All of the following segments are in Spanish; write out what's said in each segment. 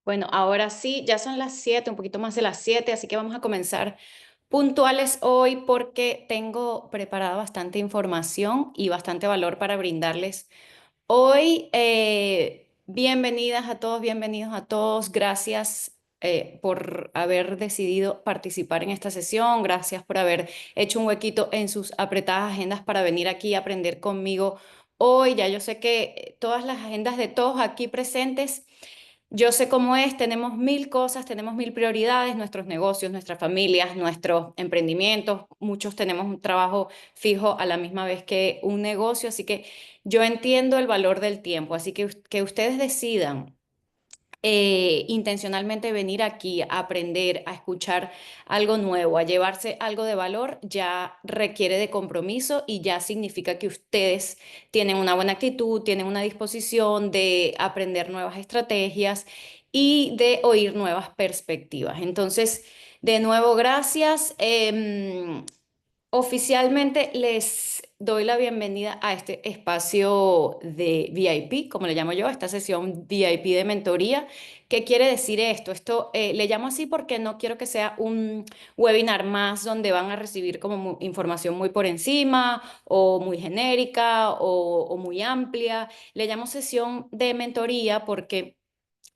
Bueno, ahora sí, ya son las 7, un poquito más de las 7, así que vamos a comenzar puntuales hoy porque tengo preparada bastante información y bastante valor para brindarles hoy. Bienvenidas a todos, bienvenidos a todos. Gracias por haber decidido participar en esta sesión. Gracias por haber hecho un huequito en sus apretadas agendas para venir aquí a aprender conmigo hoy. Ya yo sé que todas las agendas de todos aquí presentes, yo sé cómo es, tenemos mil cosas, tenemos mil prioridades, nuestros negocios, nuestras familias, nuestros emprendimientos, muchos tenemos un trabajo fijo a la misma vez que un negocio, así que yo entiendo el valor del tiempo, así que ustedes decidan intencionalmente venir aquí a aprender, a escuchar algo nuevo, a llevarse algo de valor, ya requiere de compromiso y ya significa que ustedes tienen una buena actitud, tienen una disposición de aprender nuevas estrategias y de oír nuevas perspectivas. Entonces, de nuevo, gracias. Oficialmente les doy la bienvenida a este espacio de VIP, como le llamo yo, a esta sesión VIP de mentoría. ¿Qué quiere decir esto? Esto le llamo así porque no quiero que sea un webinar más donde van a recibir como información muy por encima o muy genérica o muy amplia. Le llamo sesión de mentoría porque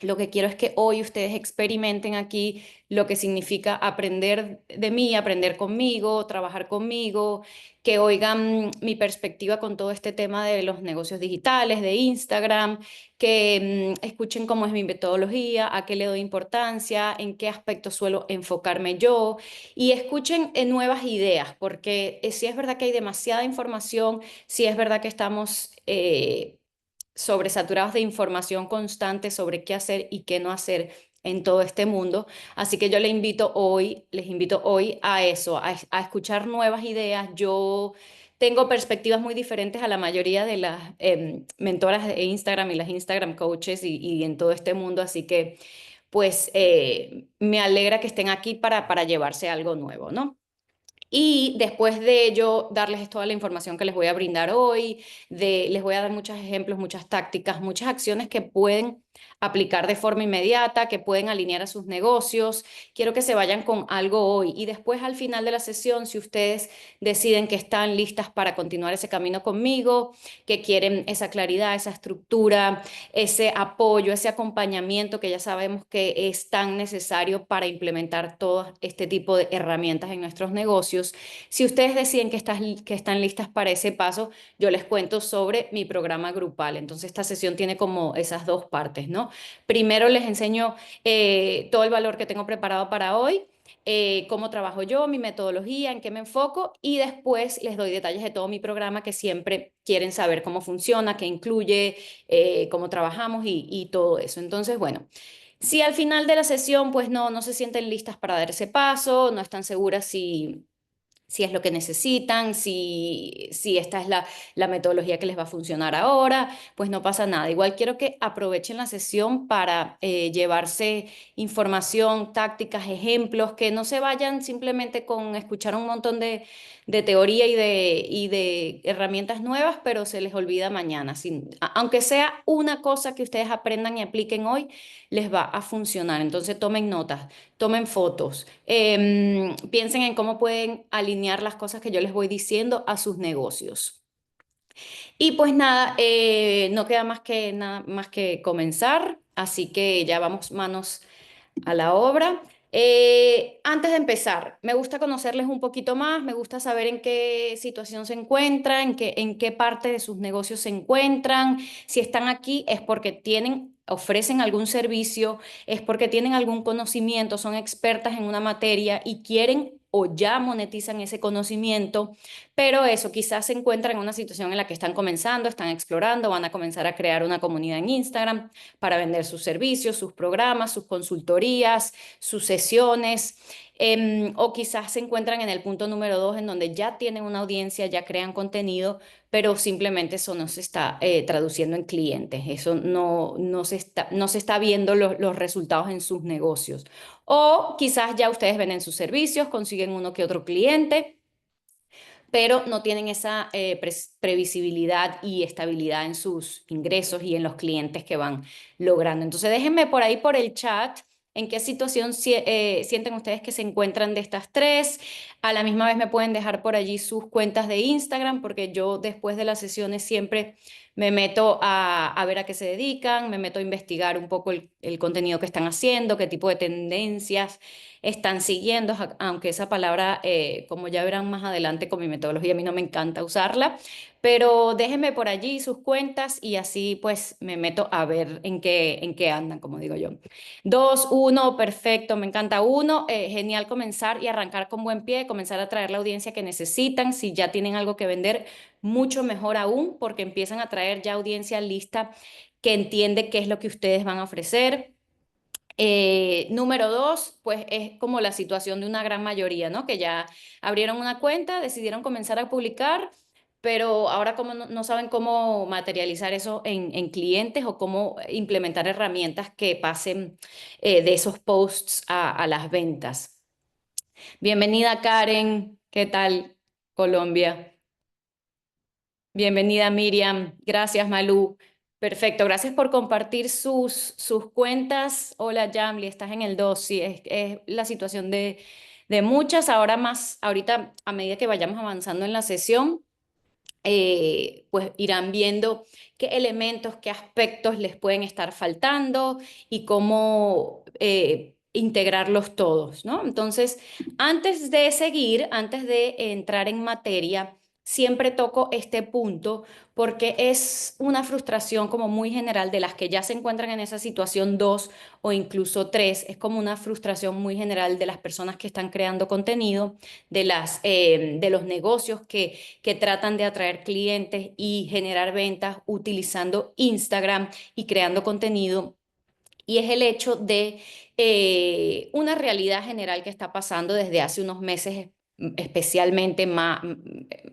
lo que quiero es que hoy ustedes experimenten aquí lo que significa aprender de mí, aprender conmigo, trabajar conmigo, que oigan mi perspectiva con todo este tema de los negocios digitales, de Instagram, que escuchen cómo es mi metodología, a qué le doy importancia, en qué aspectos suelo enfocarme yo y escuchen nuevas ideas, porque si es verdad que hay demasiada información, si es verdad que estamos sobresaturados de información constante sobre qué hacer y qué no hacer en todo este mundo. Así que yo les invito hoy a eso, a escuchar nuevas ideas. Yo tengo perspectivas muy diferentes a la mayoría de las mentoras de Instagram y las Instagram coaches y en todo este mundo, así que pues me alegra que estén aquí para llevarse algo nuevo, ¿no? Y después de ello, darles toda la información que les voy a brindar hoy, les voy a dar muchos ejemplos, muchas tácticas, muchas acciones que pueden aplicar de forma inmediata, que pueden alinear a sus negocios. Quiero que se vayan con algo hoy. Y después, al final de la sesión, si ustedes deciden que están listas para continuar ese camino conmigo, que quieren esa claridad, esa estructura, ese apoyo, ese acompañamiento que ya sabemos que es tan necesario para implementar todo este tipo de herramientas en nuestros negocios. Si ustedes deciden que están listas para ese paso, yo les cuento sobre mi programa grupal. Entonces, esta sesión tiene como esas dos partes, ¿no? Primero les enseño todo el valor que tengo preparado para hoy, cómo trabajo yo, mi metodología, en qué me enfoco y después les doy detalles de todo mi programa que siempre quieren saber cómo funciona, qué incluye, cómo trabajamos y todo eso. Entonces, bueno, si al final de la sesión pues no se sienten listas para dar ese paso, no están seguras si es lo que necesitan, si esta es la metodología que les va a funcionar ahora, pues no pasa nada. Igual quiero que aprovechen la sesión para llevarse información, tácticas, ejemplos, que no se vayan simplemente con escuchar un montón de teoría y de herramientas nuevas, pero se les olvida mañana. Aunque sea una cosa que ustedes aprendan y apliquen hoy, les va a funcionar. Entonces tomen notas, tomen fotos, piensen en cómo pueden alinear las cosas que yo les voy diciendo a sus negocios. Y pues nada, no queda nada más que comenzar, así que ya vamos manos a la obra. Antes de empezar, me gusta conocerles un poquito más, me gusta saber en qué situación se encuentran, en qué parte de sus negocios se encuentran. Si están aquí es porque ofrecen algún servicio, es porque tienen algún conocimiento, son expertas en una materia y quieren o ya monetizan ese conocimiento, pero eso, quizás se encuentran en una situación en la que están comenzando, están explorando, van a comenzar a crear una comunidad en Instagram para vender sus servicios, sus programas, sus consultorías, sus sesiones, o quizás se encuentran en el punto número 2 en donde ya tienen una audiencia, ya crean contenido, pero simplemente eso no se está traduciendo en clientes, eso no se está viendo los resultados en sus negocios. O quizás ya ustedes venden sus servicios, consiguen uno que otro cliente pero no tienen esa previsibilidad y estabilidad en sus ingresos y en los clientes que van logrando. Entonces, déjenme por ahí por el chat en qué situación sienten ustedes que se encuentran de estas tres. A la misma vez me pueden dejar por allí sus cuentas de Instagram, porque yo después de las sesiones siempre me meto a ver a qué se dedican, me meto a investigar un poco el contenido que están haciendo, qué tipo de tendencias están siguiendo, aunque esa palabra, como ya verán más adelante con mi metodología, a mí no me encanta usarla, pero déjenme por allí sus cuentas y así pues me meto a ver en qué andan, como digo yo. Dos, uno, perfecto, me encanta. Uno, genial comenzar y arrancar con buen pie, comenzar a traer la audiencia que necesitan. Si ya tienen algo que vender, mucho mejor aún, porque empiezan a traer ya audiencia lista que entiende qué es lo que ustedes van a ofrecer. Número dos, pues es como la situación de una gran mayoría, ¿no? Que ya abrieron una cuenta, decidieron comenzar a publicar, pero ahora como no saben cómo materializar eso en clientes o cómo implementar herramientas que pasen de esos posts a las ventas. Bienvenida Karen, ¿qué tal Colombia? Bienvenida Miriam, gracias Malú. Perfecto, gracias por compartir sus cuentas. Hola Jamli, estás en el 2, sí, es la situación de muchas. Ahora más, ahorita a medida que vayamos avanzando en la sesión, pues irán viendo qué elementos, qué aspectos les pueden estar faltando y cómo integrarlos todos, ¿no? Entonces, antes de seguir, antes de entrar en materia, siempre toco este punto porque es una frustración como muy general de las que ya se encuentran en esa situación 2 o incluso 3. Es como una frustración muy general de las personas que están creando contenido, de los negocios que tratan de atraer clientes y generar ventas utilizando Instagram y creando contenido. Y es el hecho de una realidad general que está pasando desde hace unos meses, especialmente más,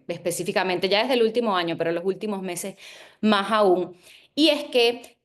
específicamente ya desde el último año, pero los últimos meses más aún. Y es que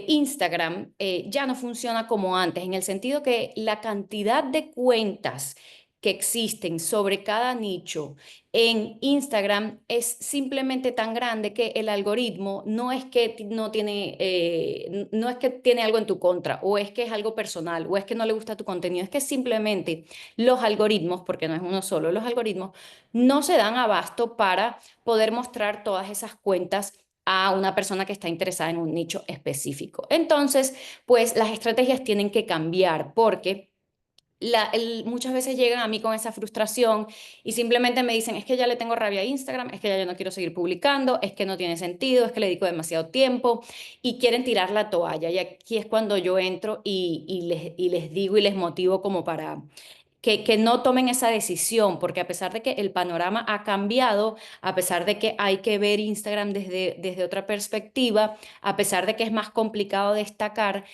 Instagram ya no funciona como antes, en el sentido que la cantidad de cuentas que existen sobre cada nicho en Instagram es simplemente tan grande que el algoritmo no es que no tiene, no es que tiene algo en tu contra, o es que es algo personal, o es que no le gusta tu contenido, es que simplemente los algoritmos, porque no es uno solo, los algoritmos no se dan abasto para poder mostrar todas esas cuentas a una persona que está interesada en un nicho específico. Entonces, pues las estrategias tienen que cambiar porque muchas veces llegan a mí con esa frustración y simplemente me dicen, es que ya le tengo rabia a Instagram, es que ya yo no quiero seguir publicando, es que no tiene sentido, es que le dedico demasiado tiempo y quieren tirar la toalla. Y aquí es cuando yo entro y les digo y les motivo como para que no tomen esa decisión, porque a pesar de que el panorama ha cambiado, a pesar de que hay que ver Instagram desde otra perspectiva, a pesar de que es más complicado destacar,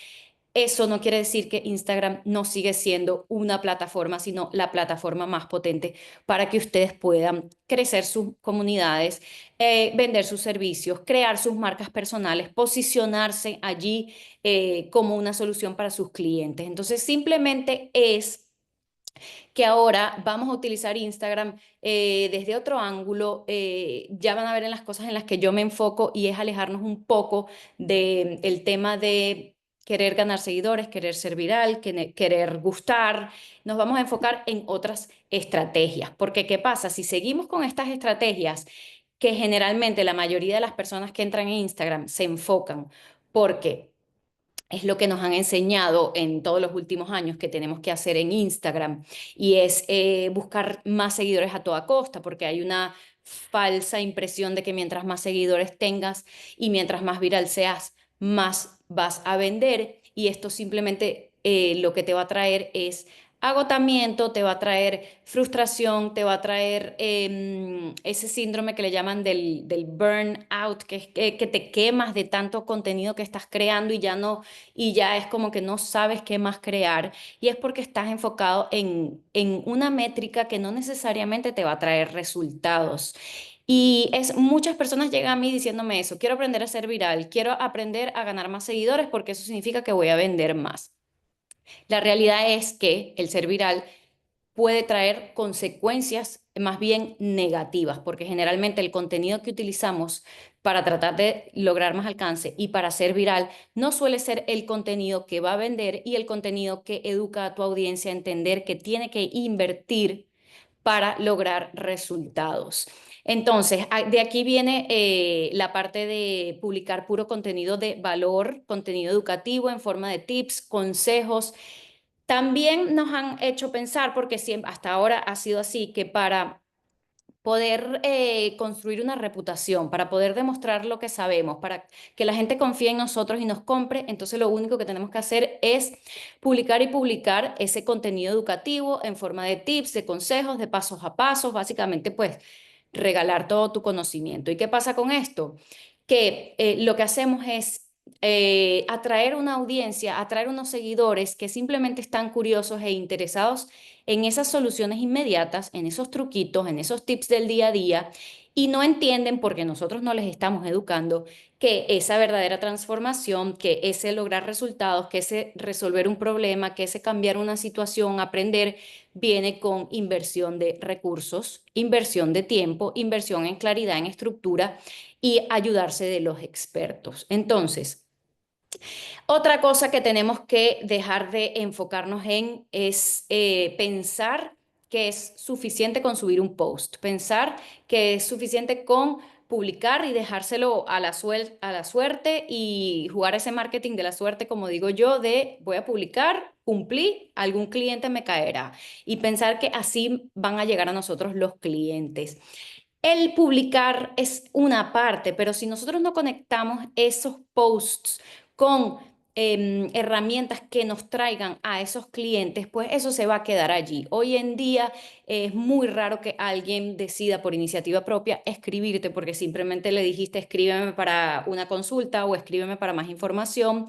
eso no quiere decir que Instagram no sigue siendo una plataforma, sino la plataforma más potente para que ustedes puedan crecer sus comunidades, vender sus servicios, crear sus marcas personales, posicionarse allí como una solución para sus clientes. Entonces, simplemente es que ahora vamos a utilizar Instagram desde otro ángulo. Ya van a ver en las cosas en las que yo me enfoco y es alejarnos un poco del tema de querer ganar seguidores, querer ser viral, querer gustar. Nos vamos a enfocar en otras estrategias, porque ¿qué pasa? Si seguimos con estas estrategias que generalmente la mayoría de las personas que entran en Instagram se enfocan porque es lo que nos han enseñado en todos los últimos años que tenemos que hacer en Instagram y es buscar más seguidores a toda costa, porque hay una falsa impresión de que mientras más seguidores tengas y mientras más viral seas, más vas a vender y esto simplemente lo que te va a traer es agotamiento, te va a traer frustración, te va a traer ese síndrome que le llaman del burnout, que es que te quemas de tanto contenido que estás creando y ya es como que no sabes qué más crear y es porque estás enfocado en una métrica que no necesariamente te va a traer resultados. Y muchas personas llegan a mí diciéndome eso, quiero aprender a ser viral, quiero aprender a ganar más seguidores porque eso significa que voy a vender más. La realidad es que el ser viral puede traer consecuencias más bien negativas, porque generalmente el contenido que utilizamos para tratar de lograr más alcance y para ser viral no suele ser el contenido que va a vender y el contenido que educa a tu audiencia a entender que tiene que invertir para lograr resultados. Entonces, de aquí viene la parte de publicar puro contenido de valor, contenido educativo en forma de tips, consejos. También nos han hecho pensar, porque siempre, hasta ahora ha sido así, que para poder construir una reputación, para poder demostrar lo que sabemos, para que la gente confíe en nosotros y nos compre, entonces lo único que tenemos que hacer es publicar y publicar ese contenido educativo en forma de tips, de consejos, de pasos a pasos, básicamente pues regalar todo tu conocimiento. ¿Y qué pasa con esto? Que lo que hacemos es atraer una audiencia, atraer unos seguidores que simplemente están curiosos e interesados en esas soluciones inmediatas, en esos truquitos, en esos tips del día a día y no entienden porque nosotros no les estamos educando que esa verdadera transformación, que ese lograr resultados, que ese resolver un problema, que ese cambiar una situación, aprender, viene con inversión de recursos, inversión de tiempo, inversión en claridad, en estructura y ayudarse de los expertos. Entonces, otra cosa que tenemos que dejar de enfocarnos en es pensar que es suficiente con subir un post, pensar que es suficiente con publicar y dejárselo a a la suerte y jugar ese marketing de la suerte, como digo yo, de voy a publicar, cumplí, algún cliente me caerá y pensar que así van a llegar a nosotros los clientes. El publicar es una parte, pero si nosotros no conectamos esos posts con herramientas que nos traigan a esos clientes, pues eso se va a quedar allí. Hoy en día es muy raro que alguien decida por iniciativa propia escribirte porque simplemente le dijiste escríbeme para una consulta o escríbeme para más información.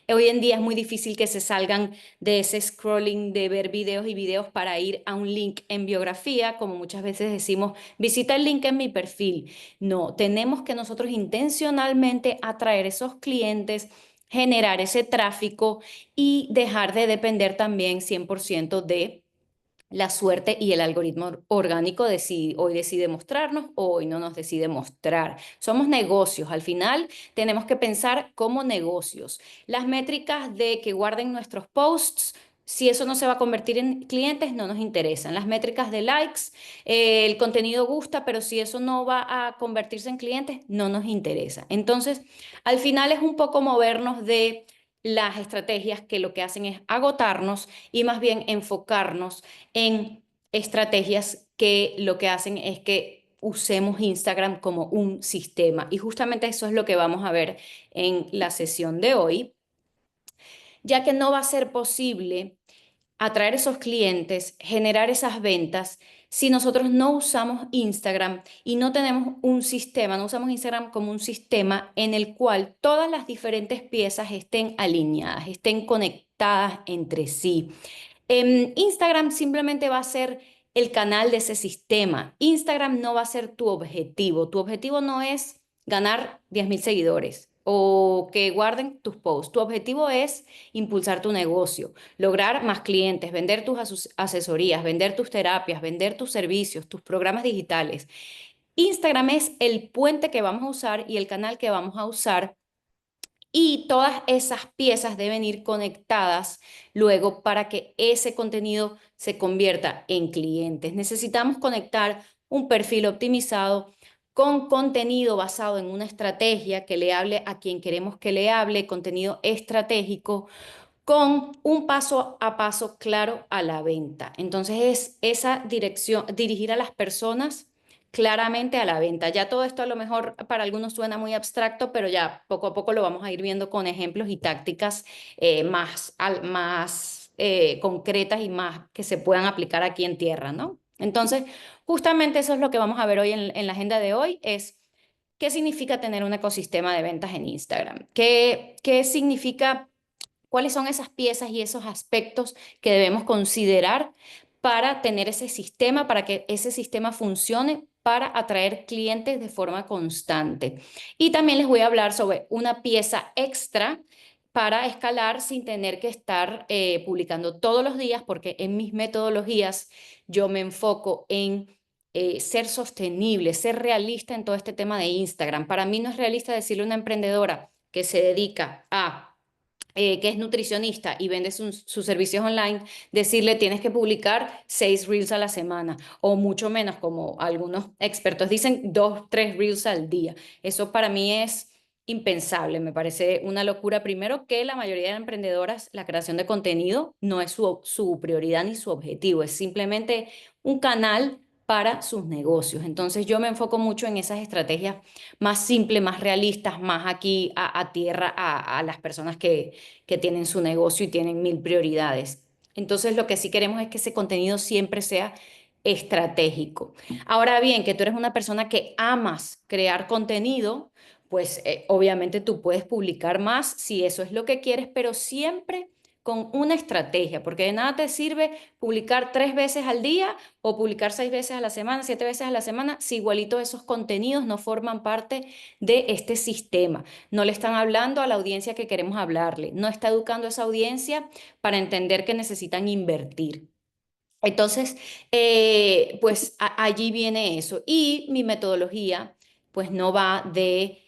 Hoy en día es muy difícil que se salgan de ese scrolling de ver videos y videos para ir a un link en biografía, como muchas veces decimos, visita el link en mi perfil. No, tenemos que nosotros intencionalmente atraer esos clientes, generar ese tráfico y dejar de depender también 100% de la suerte y el algoritmo orgánico de si hoy decide mostrarnos o hoy no nos decide mostrar. Somos negocios, al final tenemos que pensar como negocios. Las métricas de que guarden nuestros posts, si eso no se va a convertir en clientes, no nos interesan. Las métricas de likes, el contenido gusta, pero si eso no va a convertirse en clientes, no nos interesa. Entonces, al final es un poco movernos de las estrategias que lo que hacen es agotarnos y más bien enfocarnos en estrategias que lo que hacen es que usemos Instagram como un sistema. Y justamente eso es lo que vamos a ver en la sesión de hoy, ya que no va a ser posible atraer esos clientes, generar esas ventas, si nosotros no usamos Instagram y no tenemos un sistema, no usamos Instagram como un sistema en el cual todas las diferentes piezas estén alineadas, estén conectadas entre sí. Instagram simplemente va a ser el canal de ese sistema. Instagram no va a ser tu objetivo. Tu objetivo no es ganar 10.000 seguidores o que guarden tus posts. Tu objetivo es impulsar tu negocio, lograr más clientes, vender tus asesorías, vender tus terapias, vender tus servicios, tus programas digitales. Instagram es el puente que vamos a usar y el canal que vamos a usar y todas esas piezas deben ir conectadas luego para que ese contenido se convierta en clientes. Necesitamos conectar un perfil optimizado con contenido basado en una estrategia que le hable a quien queremos que le hable, contenido estratégico, con un paso a paso claro a la venta. Entonces es esa dirección, dirigir a las personas claramente a la venta. Ya todo esto a lo mejor para algunos suena muy abstracto, pero ya poco a poco lo vamos a ir viendo con ejemplos y tácticas más concretas y más que se puedan aplicar aquí en tierra, ¿no? Entonces, justamente eso es lo que vamos a ver hoy en la agenda de hoy, es qué significa tener un ecosistema de ventas en Instagram, qué significa, cuáles son esas piezas y esos aspectos que debemos considerar para tener ese sistema, para que ese sistema funcione para atraer clientes de forma constante. Y también les voy a hablar sobre una pieza extra para escalar sin tener que estar publicando todos los días, porque en mis metodologías yo me enfoco en ser sostenible, ser realista en todo este tema de Instagram. Para mí no es realista decirle a una emprendedora que se dedica a que es nutricionista y vende sus servicios online, decirle tienes que publicar 6 reels a la semana o mucho menos, como algunos expertos dicen, 2, 3 reels al día. Eso para mí es impensable, me parece una locura. Primero que la mayoría de emprendedoras, la creación de contenido no es su prioridad ni su objetivo, es simplemente un canal para sus negocios. Entonces yo me enfoco mucho en esas estrategias más simples, más realistas, más aquí a tierra a las personas que tienen su negocio y tienen mil prioridades. Entonces, lo que sí queremos es que ese contenido siempre sea estratégico. Ahora bien, que tú eres una persona que amas crear contenido, pues obviamente tú puedes publicar más si eso es lo que quieres, pero siempre con una estrategia, porque de nada te sirve publicar 3 veces al día o publicar 6 veces a la semana, 7 veces a la semana, si igualito esos contenidos no forman parte de este sistema. No le están hablando a la audiencia que queremos hablarle, no está educando a esa audiencia para entender que necesitan invertir. Entonces, pues allí viene eso. Y mi metodología, pues no va de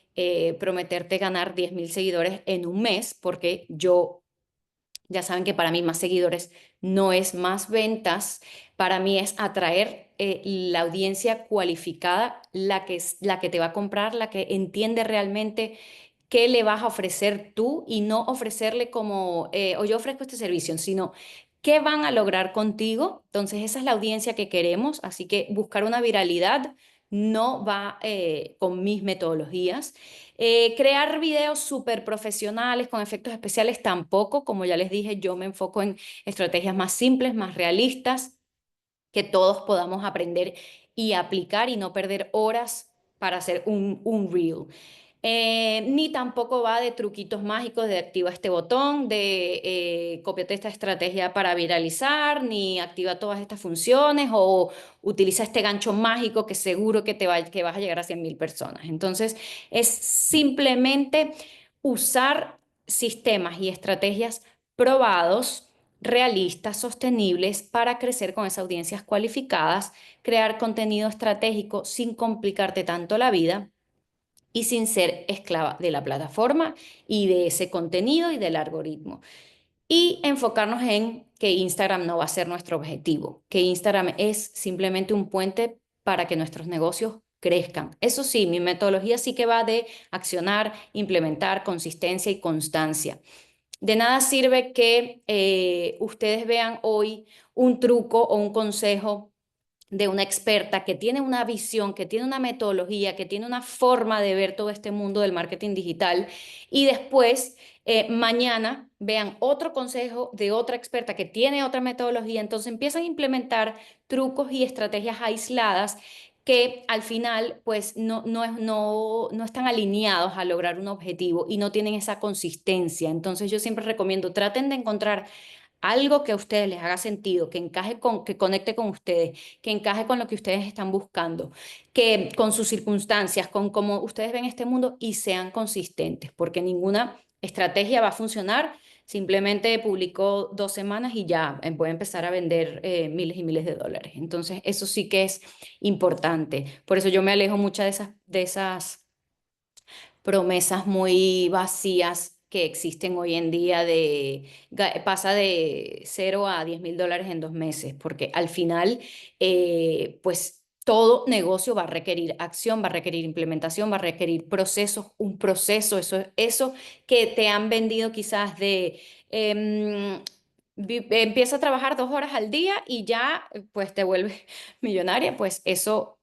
prometerte ganar 10.000 seguidores en un mes, porque yo ya saben que para mí más seguidores no es más ventas, para mí es atraer la audiencia cualificada, la que te va a comprar, la que entiende realmente qué le vas a ofrecer tú y no ofrecerle como, o yo ofrezco este servicio, sino qué van a lograr contigo. Entonces, esa es la audiencia que queremos, así que buscar una viralidad no va con mis metodologías. Crear videos súper profesionales con efectos especiales tampoco, como ya les dije, yo me enfoco en estrategias más simples, más realistas, que todos podamos aprender y aplicar y no perder horas para hacer un reel. Ni tampoco va de truquitos mágicos de activa este botón, de cópiate esta estrategia para viralizar, ni activa todas estas funciones o utiliza este gancho mágico que seguro que vas a llegar a 100.000 personas. Entonces, es simplemente usar sistemas y estrategias probados, realistas, sostenibles para crecer con esas audiencias cualificadas, crear contenido estratégico sin complicarte tanto la vida y sin ser esclava de la plataforma y de ese contenido y del algoritmo. Y enfocarnos en que Instagram no va a ser nuestro objetivo, que Instagram es simplemente un puente para que nuestros negocios crezcan. Eso sí, mi metodología sí que va de accionar, implementar consistencia y constancia. De nada sirve que ustedes vean hoy un truco o un consejo de una experta que tiene una visión, que tiene una metodología, que tiene una forma de ver todo este mundo del marketing digital y después mañana vean otro consejo de otra experta que tiene otra metodología, entonces empiezan a implementar trucos y estrategias aisladas que al final pues no están alineados a lograr un objetivo y no tienen esa consistencia. Entonces yo siempre recomiendo, traten de encontrar algo que a ustedes les haga sentido, que encaje que conecte con ustedes, que encaje con lo que ustedes están buscando, que con sus circunstancias, con cómo ustedes ven este mundo y sean consistentes, porque ninguna estrategia va a funcionar. Simplemente publicó 2 semanas y ya puede empezar a vender miles y miles de dólares. Entonces, eso sí que es importante. Por eso yo me alejo mucho de esas promesas muy vacías que existen hoy en día de pasa de 0 a 10.000 dólares en 2 meses, porque al final, pues todo negocio va a requerir acción, va a requerir implementación, va a requerir procesos, un proceso, eso que te han vendido quizás de empieza a trabajar 2 horas al día y ya pues te vuelves millonaria, pues eso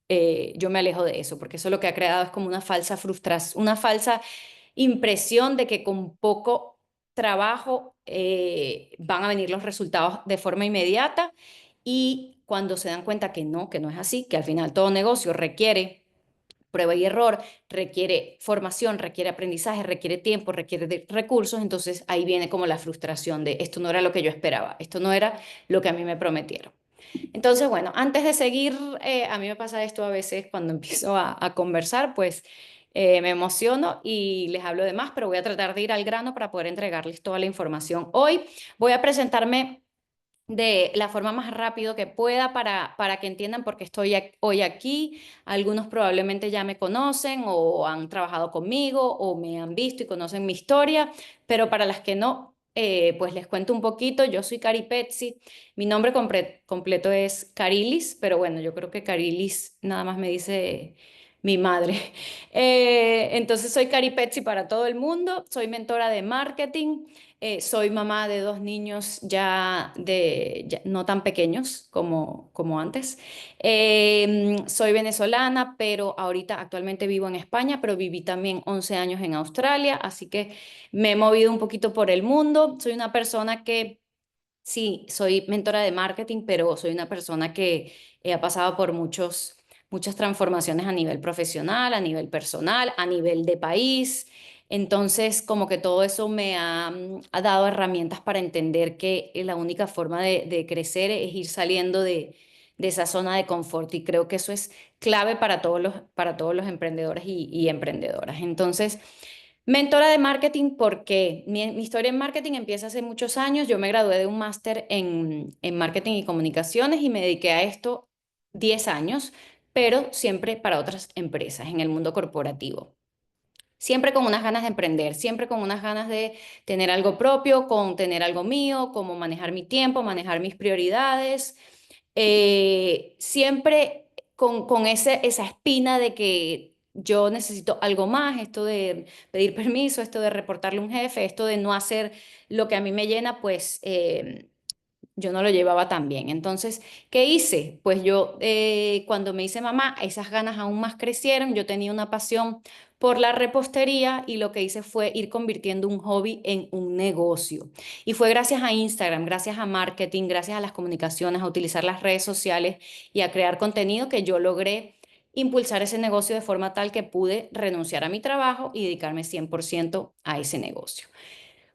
yo me alejo de eso, porque eso lo que ha creado es como una falsa frustración, una falsa impresión de que con poco trabajo van a venir los resultados de forma inmediata y cuando se dan cuenta que no es así, que al final todo negocio requiere prueba y error, requiere formación, requiere aprendizaje, requiere tiempo, requiere recursos, entonces ahí viene como la frustración de esto no era lo que yo esperaba, esto no era lo que a mí me prometieron. Entonces, bueno, antes de seguir, a mí me pasa esto a veces cuando empiezo a conversar, pues Me emociono y les hablo de más, pero voy a tratar de ir al grano para poder entregarles toda la información. Hoy voy a presentarme de la forma más rápido que pueda para que entiendan por qué estoy hoy aquí. Algunos probablemente ya me conocen o han trabajado conmigo o me han visto y conocen mi historia, pero para las que no, pues les cuento un poquito. Yo soy Cari Pezzi. Mi nombre completo es Carilis, pero bueno, yo creo que Carilis nada más me dice mi madre. Entonces soy Cari Pezzi para todo el mundo. Soy mentora de marketing. Soy mamá de dos niños no tan pequeños como antes. Soy venezolana, pero ahorita actualmente vivo en España, pero viví también 11 años en Australia, así que me he movido un poquito por el mundo. Soy una persona que sí, soy mentora de marketing, pero soy una persona que ha pasado por muchas transformaciones a nivel profesional, a nivel personal, a nivel de país. Entonces, como que todo eso ha dado herramientas para entender que la única forma de crecer es ir saliendo de esa zona de confort. Y creo que eso es clave para todos los emprendedores y emprendedoras. Entonces, mentora de marketing, porque mi historia en marketing empieza hace muchos años. Yo me gradué de un máster en marketing y comunicaciones y me dediqué a esto 10 años, pero siempre para otras empresas en el mundo corporativo. Siempre con unas ganas de emprender, siempre con unas ganas de tener algo propio, con tener algo mío, como manejar mi tiempo, manejar mis prioridades, siempre con esa espina de que yo necesito algo más, esto de pedir permiso, esto de reportarle a un jefe, esto de no hacer lo que a mí me llena, pues yo no lo llevaba tan bien. Entonces, ¿qué hice? Pues yo, cuando me hice mamá, esas ganas aún más crecieron. Yo tenía una pasión por la repostería y lo que hice fue ir convirtiendo un hobby en un negocio. Y fue gracias a Instagram, gracias a marketing, gracias a las comunicaciones, a utilizar las redes sociales y a crear contenido que yo logré impulsar ese negocio de forma tal que pude renunciar a mi trabajo y dedicarme 100% a ese negocio.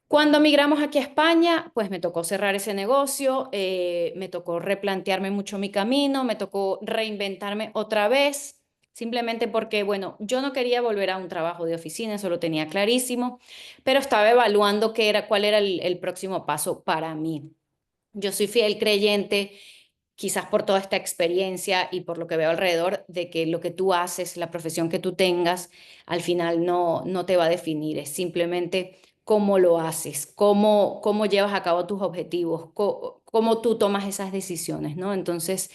Cuando migramos aquí a España, pues me tocó cerrar ese negocio, me tocó replantearme mucho mi camino, me tocó reinventarme otra vez, simplemente porque, bueno, yo no quería volver a un trabajo de oficina, eso lo tenía clarísimo, pero estaba evaluando cuál era el próximo paso para mí. Yo soy fiel creyente, quizás por toda esta experiencia y por lo que veo alrededor, de que lo que tú haces, la profesión que tú tengas, al final no te va a definir, es simplemente cómo lo haces, cómo llevas a cabo tus objetivos, cómo tú tomas esas decisiones, ¿no? Entonces,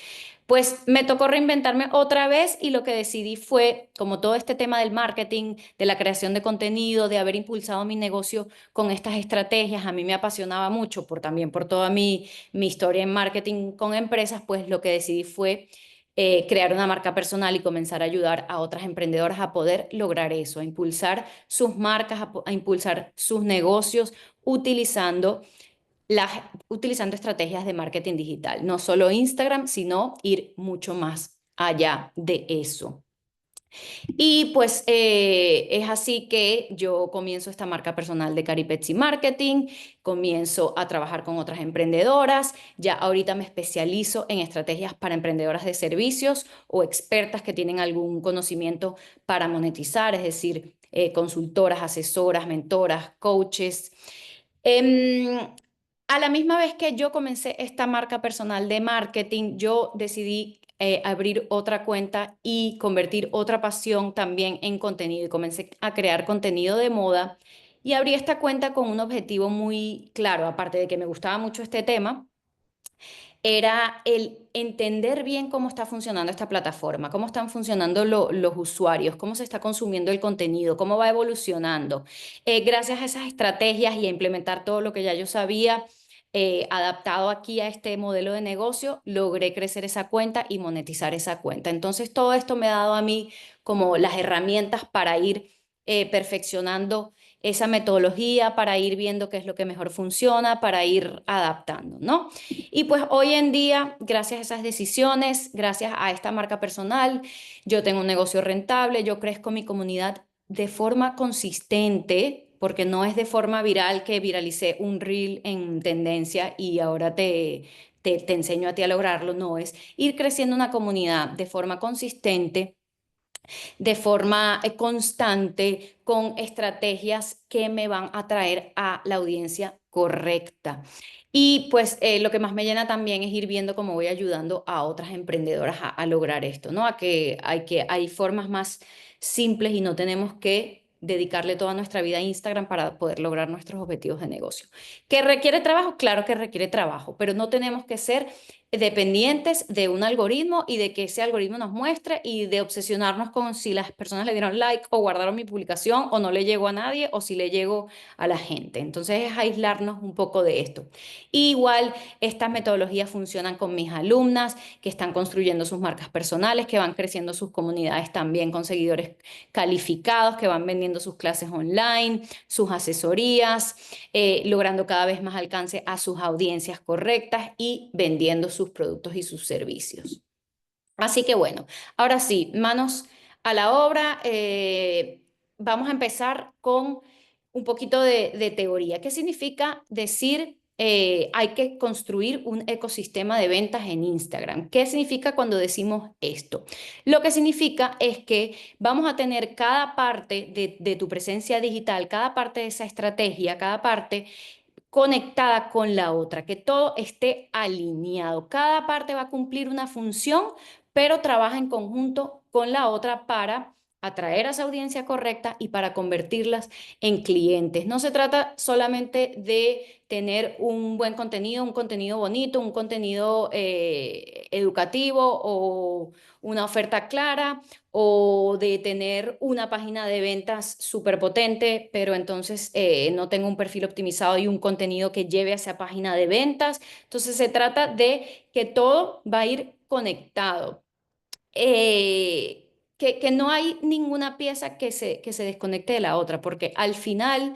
pues me tocó reinventarme otra vez y lo que decidí fue, como todo este tema del marketing, de la creación de contenido, de haber impulsado mi negocio con estas estrategias, a mí me apasionaba mucho también por toda mi historia en marketing con empresas, pues lo que decidí fue crear una marca personal y comenzar a ayudar a otras emprendedoras a poder lograr eso, a impulsar sus marcas, a impulsar sus negocios utilizando utilizando estrategias de marketing digital. No solo Instagram, sino ir mucho más allá de eso. Y pues es así que yo comienzo esta marca personal de Cari Pezzi Marketing, comienzo a trabajar con otras emprendedoras, ya ahorita me especializo en estrategias para emprendedoras de servicios o expertas que tienen algún conocimiento para monetizar, es decir, consultoras, asesoras, mentoras, coaches. Em, a la misma vez que yo comencé esta marca personal de marketing, yo decidí abrir otra cuenta y convertir otra pasión también en contenido y comencé a crear contenido de moda y abrí esta cuenta con un objetivo muy claro, aparte de que me gustaba mucho este tema, era el entender bien cómo está funcionando esta plataforma, cómo están funcionando los usuarios, cómo se está consumiendo el contenido, cómo va evolucionando. Gracias a esas estrategias y a implementar todo lo que ya yo sabía, adaptado aquí a este modelo de negocio, logré crecer esa cuenta y monetizar esa cuenta. Entonces, todo esto me ha dado a mí como las herramientas para ir perfeccionando esa metodología, para ir viendo qué es lo que mejor funciona, para ir adaptando, ¿no? Y pues hoy en día, gracias a esas decisiones, gracias a esta marca personal, yo tengo un negocio rentable, yo crezco mi comunidad de forma consistente, porque no es de forma viral que viralicé un reel en tendencia y ahora te enseño a ti a lograrlo, no, es ir creciendo una comunidad de forma consistente de forma constante con estrategias que me van a traer a la audiencia correcta. Y pues lo que más me llena también es ir viendo cómo voy ayudando a otras emprendedoras a lograr esto, ¿no? A que hay formas más simples y no tenemos que dedicarle toda nuestra vida a Instagram para poder lograr nuestros objetivos de negocio. ¿Que requiere trabajo? Claro que requiere trabajo, pero no tenemos que ser dependientes de un algoritmo y de que ese algoritmo nos muestre y de obsesionarnos con si las personas le dieron like o guardaron mi publicación o no le llegó a nadie o si le llegó a la gente. Entonces es aislarnos un poco de esto. Igual estas metodologías funcionan con mis alumnas que están construyendo sus marcas personales, que van creciendo sus comunidades también con seguidores calificados, que van vendiendo sus clases online, sus asesorías, logrando cada vez más alcance a sus audiencias correctas y vendiendo sus productos y sus servicios. Así que bueno, ahora sí, manos a la obra. Vamos a empezar con un poquito de teoría. ¿Qué significa decir hay que construir un ecosistema de ventas en Instagram? ¿Qué significa cuando decimos esto? Lo que significa es que vamos a tener cada parte de tu presencia digital, cada parte de esa estrategia, cada parte conectada con la otra, que todo esté alineado. Cada parte va a cumplir una función, pero trabaja en conjunto con la otra para atraer a esa audiencia correcta y para convertirlas en clientes. No se trata solamente de tener un buen contenido, un contenido bonito, un contenido educativo o una oferta clara o de tener una página de ventas súper potente, pero entonces no tengo un perfil optimizado y un contenido que lleve a esa página de ventas. Entonces se trata de que todo va a ir conectado. Que no hay ninguna pieza que se desconecte de la otra, porque al final,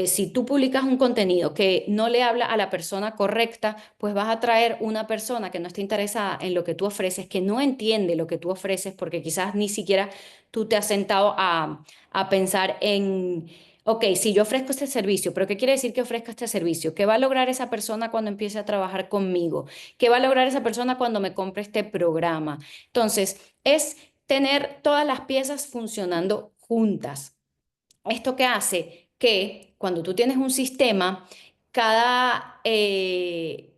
si tú publicas un contenido que no le habla a la persona correcta, pues vas a traer una persona que no está interesada en lo que tú ofreces, que no entiende lo que tú ofreces, porque quizás ni siquiera tú te has sentado a pensar en... Ok, si yo ofrezco este servicio, pero ¿qué quiere decir que ofrezca este servicio? ¿Qué va a lograr esa persona cuando empiece a trabajar conmigo? ¿Qué va a lograr esa persona cuando me compre este programa? Entonces, es tener todas las piezas funcionando juntas. ¿Esto qué hace? Que cuando tú tienes un sistema, cada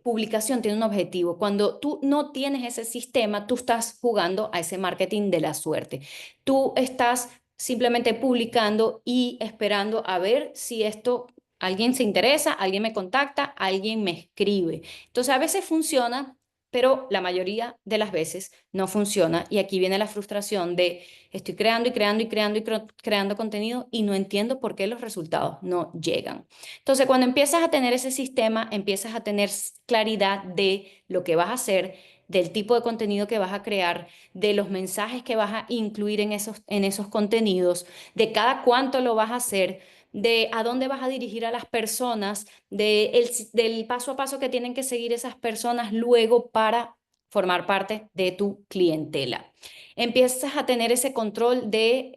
publicación tiene un objetivo. Cuando tú no tienes ese sistema, tú estás jugando a ese marketing de la suerte. Tú estás simplemente publicando y esperando a ver si esto, alguien se interesa, alguien me contacta, alguien me escribe. Entonces, a veces funciona, pero la mayoría de las veces no funciona. Y aquí viene la frustración de estoy creando y creando y creando y creando contenido y no entiendo por qué los resultados no llegan. Entonces, cuando empiezas a tener ese sistema, empiezas a tener claridad de lo que vas a hacer, del tipo de contenido que vas a crear, de los mensajes que vas a incluir en esos contenidos, de cada cuánto lo vas a hacer, de a dónde vas a dirigir a las personas, del paso a paso que tienen que seguir esas personas luego para formar parte de tu clientela. Empiezas a tener ese control de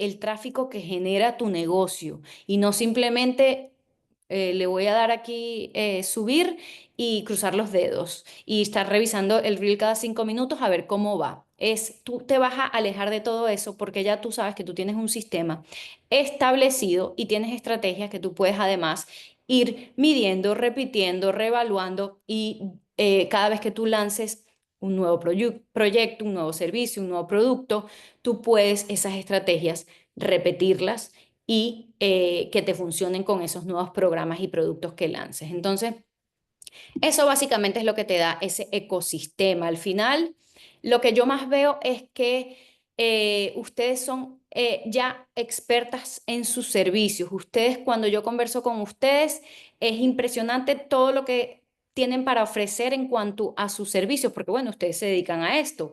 el tráfico que genera tu negocio y no simplemente le voy a dar aquí subir y cruzar los dedos y estar revisando el reel cada 5 minutos a ver cómo va. Tú te vas a alejar de todo eso porque ya tú sabes que tú tienes un sistema establecido y tienes estrategias que tú puedes además ir midiendo, repitiendo, reevaluando y cada vez que tú lances un nuevo proyecto, un nuevo servicio, un nuevo producto, tú puedes esas estrategias repetirlas y que te funcionen con esos nuevos programas y productos que lances. Entonces, eso básicamente es lo que te da ese ecosistema. Al final, lo que yo más veo es que ustedes son ya expertas en sus servicios. Ustedes, cuando yo converso con ustedes, es impresionante todo lo que tienen para ofrecer en cuanto a sus servicios, porque bueno, ustedes se dedican a esto.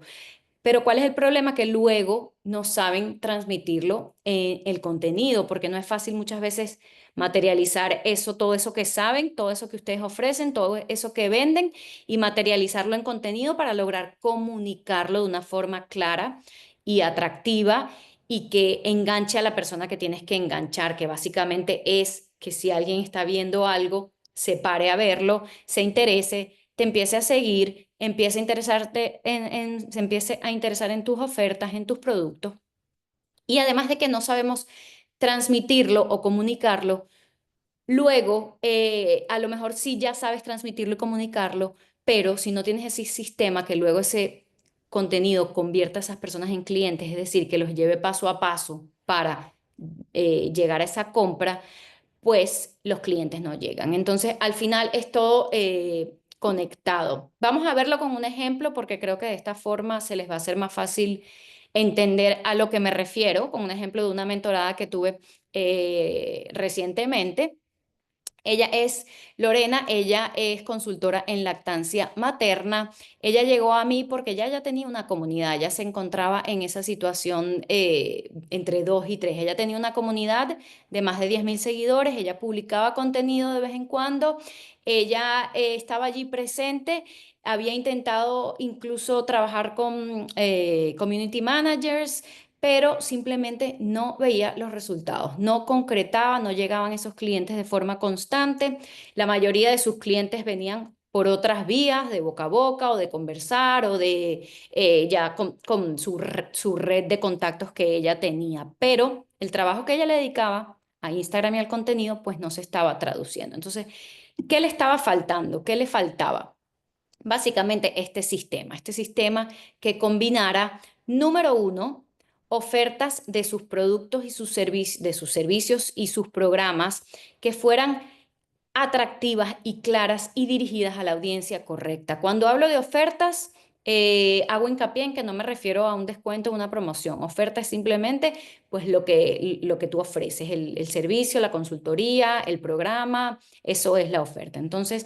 Pero ¿cuál es el problema? Que luego no saben transmitirlo en el contenido, porque no es fácil muchas veces materializar eso, todo eso que saben, todo eso que ustedes ofrecen, todo eso que venden y materializarlo en contenido para lograr comunicarlo de una forma clara y atractiva y que enganche a la persona que tienes que enganchar, que básicamente es que si alguien está viendo algo, se pare a verlo, se interese, te empiece a seguir, empiece a interesarte se empiece a interesar en tus ofertas, en tus productos. Y además de que no sabemos transmitirlo o comunicarlo, luego, a lo mejor sí ya sabes transmitirlo y comunicarlo, pero si no tienes ese sistema que luego ese contenido convierta a esas personas en clientes, es decir, que los lleve paso a paso para llegar a esa compra, pues los clientes no llegan. Entonces, al final es todo conectado. Vamos a verlo con un ejemplo porque creo que de esta forma se les va a hacer más fácil entender a lo que me refiero, con un ejemplo de una mentorada que tuve recientemente. Ella es Lorena, ella es consultora en lactancia materna. Ella llegó a mí porque ella ya tenía una comunidad, ella se encontraba en esa situación entre dos y tres. Ella tenía una comunidad de más de 10.000 seguidores, ella publicaba contenido de vez en cuando, ella estaba allí presente. Había intentado incluso trabajar con community managers, pero simplemente no veía los resultados, no concretaba, no llegaban esos clientes de forma constante. La mayoría de sus clientes venían por otras vías, de boca a boca o de conversar o de ya con su red de contactos que ella tenía, pero el trabajo que ella le dedicaba a Instagram y al contenido pues no se estaba traduciendo. Entonces, ¿qué le estaba faltando? ¿Qué le faltaba? Básicamente este sistema que combinara, número uno, ofertas de sus productos y de sus servicios y sus programas que fueran atractivas y claras y dirigidas a la audiencia correcta. Cuando hablo de ofertas, hago hincapié en que no me refiero a un descuento o una promoción. Oferta es simplemente pues lo que tú ofreces, el servicio, la consultoría, el programa, eso es la oferta. Entonces,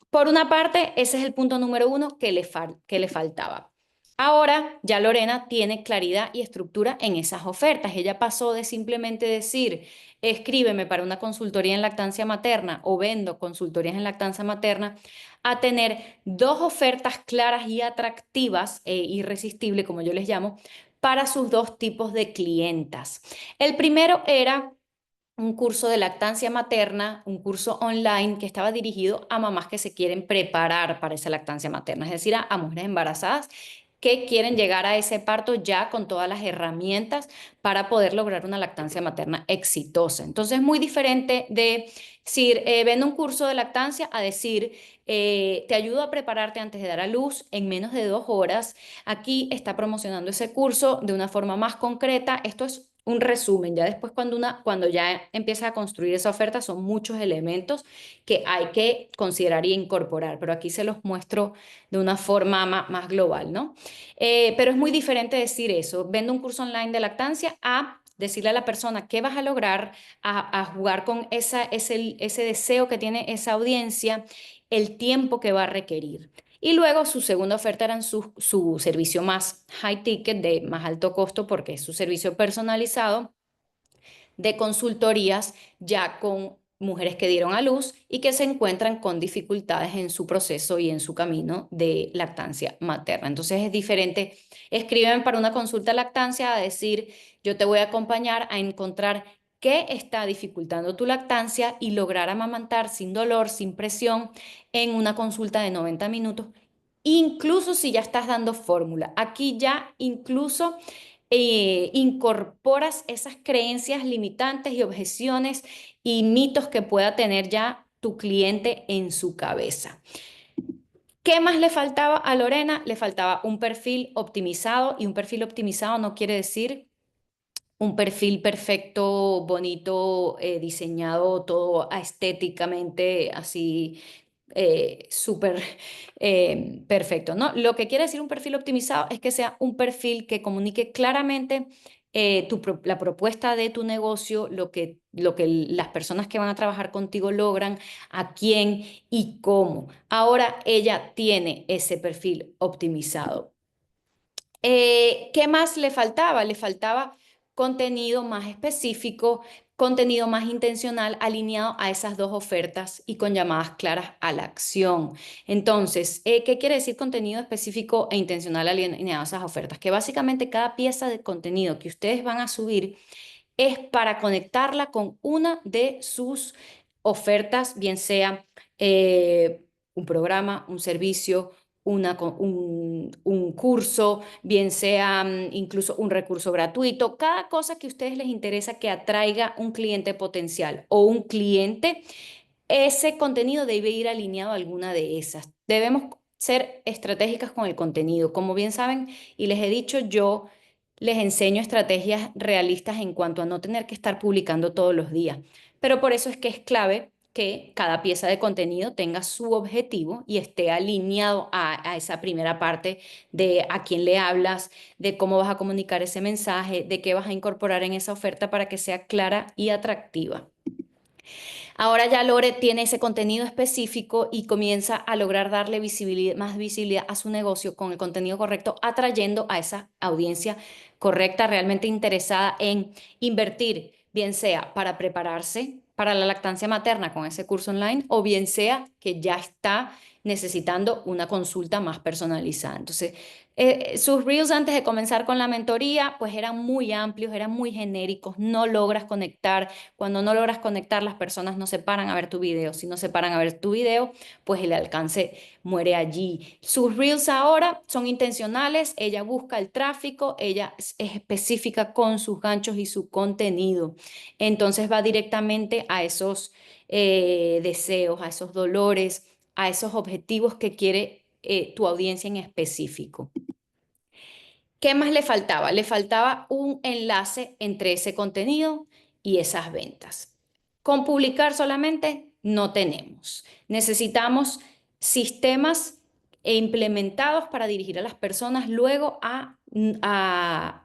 por una parte, ese es el punto número uno que le faltaba. Ahora ya Lorena tiene claridad y estructura en esas ofertas. Ella pasó de simplemente decir, escríbeme para una consultoría en lactancia materna o vendo consultorías en lactancia materna, a tener dos ofertas claras y atractivas e irresistibles, como yo les llamo, para sus dos tipos de clientas. El primero era un curso de lactancia materna, un curso online que estaba dirigido a mamás que se quieren preparar para esa lactancia materna, es decir, a mujeres embarazadas que quieren llegar a ese parto ya con todas las herramientas para poder lograr una lactancia materna exitosa. Entonces, es muy diferente de decir, vendo un curso de lactancia a decir, te ayudo a prepararte antes de dar a luz en menos de 2 horas. Aquí está promocionando ese curso de una forma más concreta. Esto es un resumen. Ya después cuando ya empieza a construir esa oferta son muchos elementos que hay que considerar y incorporar, pero aquí se los muestro de una forma más global, ¿no? Pero es muy diferente decir eso, vendo un curso online de lactancia a decirle a la persona qué vas a lograr, a jugar con ese deseo que tiene esa audiencia, el tiempo que va a requerir. Y luego su segunda oferta era su servicio más high ticket, de más alto costo, porque es su servicio personalizado de consultorías ya con mujeres que dieron a luz y que se encuentran con dificultades en su proceso y en su camino de lactancia materna. Entonces es diferente, escriben para una consulta de lactancia a decir, yo te voy a acompañar a encontrar qué está dificultando tu lactancia y lograr amamantar sin dolor, sin presión, en una consulta de 90 minutos, incluso si ya estás dando fórmula. Aquí ya incluso incorporas esas creencias limitantes y objeciones y mitos que pueda tener ya tu cliente en su cabeza. ¿Qué más le faltaba a Lorena? Le faltaba un perfil optimizado, y un perfil optimizado no quiere decir un perfil perfecto, bonito, diseñado todo estéticamente así súper perfecto, ¿no? Lo que quiere decir un perfil optimizado es que sea un perfil que comunique claramente la propuesta de tu negocio, lo que las personas que van a trabajar contigo logran, a quién y cómo. Ahora ella tiene ese perfil optimizado. ¿Qué más le faltaba? Le faltaba contenido más específico, contenido más intencional, alineado a esas dos ofertas y con llamadas claras a la acción. Entonces, ¿qué quiere decir contenido específico e intencional alineado a esas ofertas? Que básicamente cada pieza de contenido que ustedes van a subir es para conectarla con una de sus ofertas, bien sea un programa, un servicio, un curso, bien sea incluso un recurso gratuito, cada cosa que a ustedes les interesa que atraiga un cliente potencial o un cliente, ese contenido debe ir alineado a alguna de esas. Debemos ser estratégicas con el contenido. Como bien saben, y les he dicho, yo les enseño estrategias realistas en cuanto a no tener que estar publicando todos los días. Pero por eso es que es clave que cada pieza de contenido tenga su objetivo y esté alineado a esa primera parte de a quién le hablas, de cómo vas a comunicar ese mensaje, de qué vas a incorporar en esa oferta para que sea clara y atractiva. Ahora ya Lore tiene ese contenido específico y comienza a lograr darle visibilidad, más visibilidad a su negocio con el contenido correcto, atrayendo a esa audiencia correcta, realmente interesada en invertir, bien sea para prepararse para la lactancia materna con ese curso online o bien sea que ya está necesitando una consulta más personalizada. Entonces, sus reels antes de comenzar con la mentoría, pues eran muy amplios, eran muy genéricos, no logras conectar. Cuando no logras conectar, las personas no se paran a ver tu video. Si no se paran a ver tu video, pues el alcance muere allí. Sus reels ahora son intencionales, ella busca el tráfico, ella es específica con sus ganchos y su contenido. Entonces va directamente a esos deseos, a esos dolores, a esos objetivos que quiere tu audiencia en específico. ¿Qué más le faltaba? Le faltaba un enlace entre ese contenido y esas ventas. Con publicar solamente no tenemos. Necesitamos sistemas implementados para dirigir a las personas luego a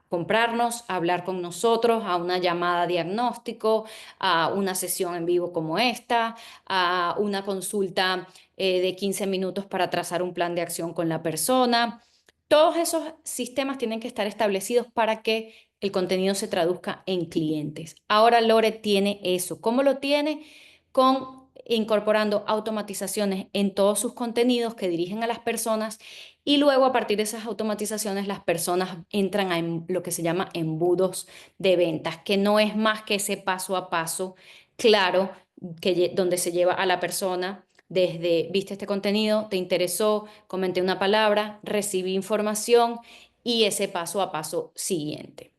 comprarnos, a hablar con nosotros, a una llamada diagnóstico, a una sesión en vivo como esta, a una consulta de 15 minutos para trazar un plan de acción con la persona. Todos esos sistemas tienen que estar establecidos para que el contenido se traduzca en clientes. Ahora Lore tiene eso. ¿Cómo lo tiene? Con incorporando automatizaciones en todos sus contenidos que dirigen a las personas y luego a partir de esas automatizaciones las personas entran a lo que se llama embudos de ventas, que no es más que ese paso a paso claro donde se lleva a la persona desde, viste este contenido, te interesó, comenté una palabra, recibí información y ese paso a paso siguiente.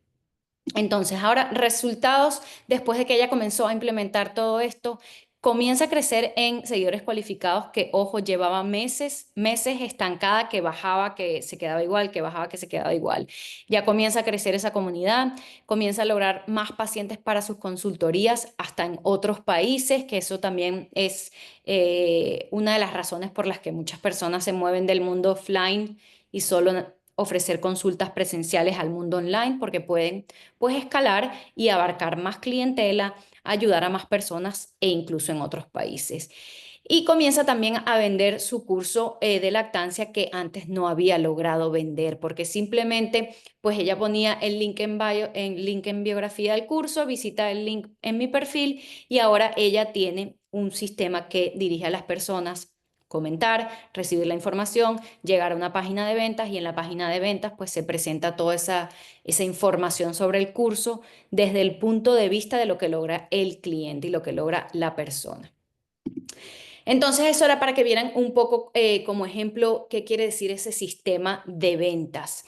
Entonces, ahora resultados, después de que ella comenzó a implementar todo esto, comienza a crecer en seguidores cualificados que, ojo, llevaba meses estancada, que bajaba, que se quedaba igual, que bajaba, que se quedaba igual. Ya comienza a crecer esa comunidad, comienza a lograr más pacientes para sus consultorías, hasta en otros países, que eso también es una de las razones por las que muchas personas se mueven del mundo offline y solo ofrecer consultas presenciales al mundo online, porque pueden pues escalar y abarcar más clientela, ayudar a más personas e incluso en otros países. Y comienza también a vender su curso de lactancia que antes no había logrado vender, porque simplemente pues ella ponía el link en bio, en link en biografía del curso, visita el link en mi perfil y ahora ella tiene un sistema que dirige a las personas comentar, recibir la información, llegar a una página de ventas y en la página de ventas pues se presenta toda esa información sobre el curso desde el punto de vista de lo que logra el cliente y lo que logra la persona. Entonces eso era para que vieran un poco como ejemplo qué quiere decir ese sistema de ventas.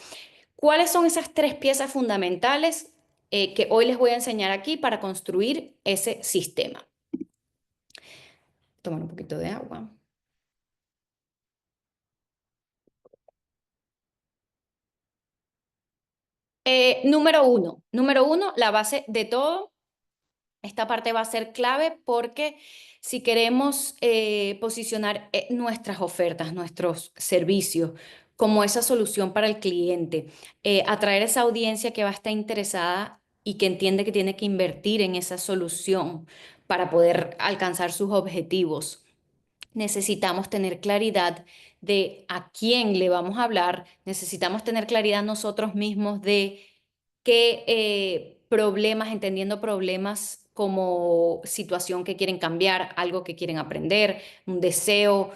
¿Cuáles son esas tres piezas fundamentales que hoy les voy a enseñar aquí para construir ese sistema? Tomar un poquito de agua. Número uno, la base de todo. Esta parte va a ser clave porque si queremos posicionar nuestras ofertas, nuestros servicios como esa solución para el cliente, atraer esa audiencia que va a estar interesada y que entiende que tiene que invertir en esa solución para poder alcanzar sus objetivos, necesitamos tener claridad de a quién le vamos a hablar, necesitamos tener claridad nosotros mismos de qué problemas, entendiendo problemas como situación que quieren cambiar, algo que quieren aprender, un deseo,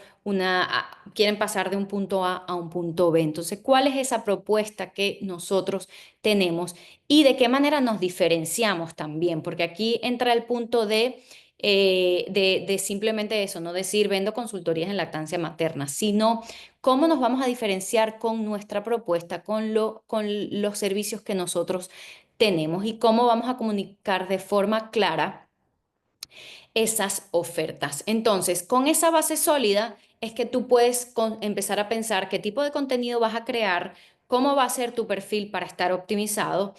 quieren pasar de un punto A a un punto B. Entonces, ¿cuál es esa propuesta que nosotros tenemos y de qué manera nos diferenciamos también? Porque aquí entra el punto de de simplemente eso, no decir vendo consultorías en lactancia materna, sino cómo nos vamos a diferenciar con nuestra propuesta, con los servicios que nosotros tenemos y cómo vamos a comunicar de forma clara esas ofertas. Entonces, con esa base sólida es que tú puedes empezar a pensar qué tipo de contenido vas a crear, cómo va a ser tu perfil para estar optimizado,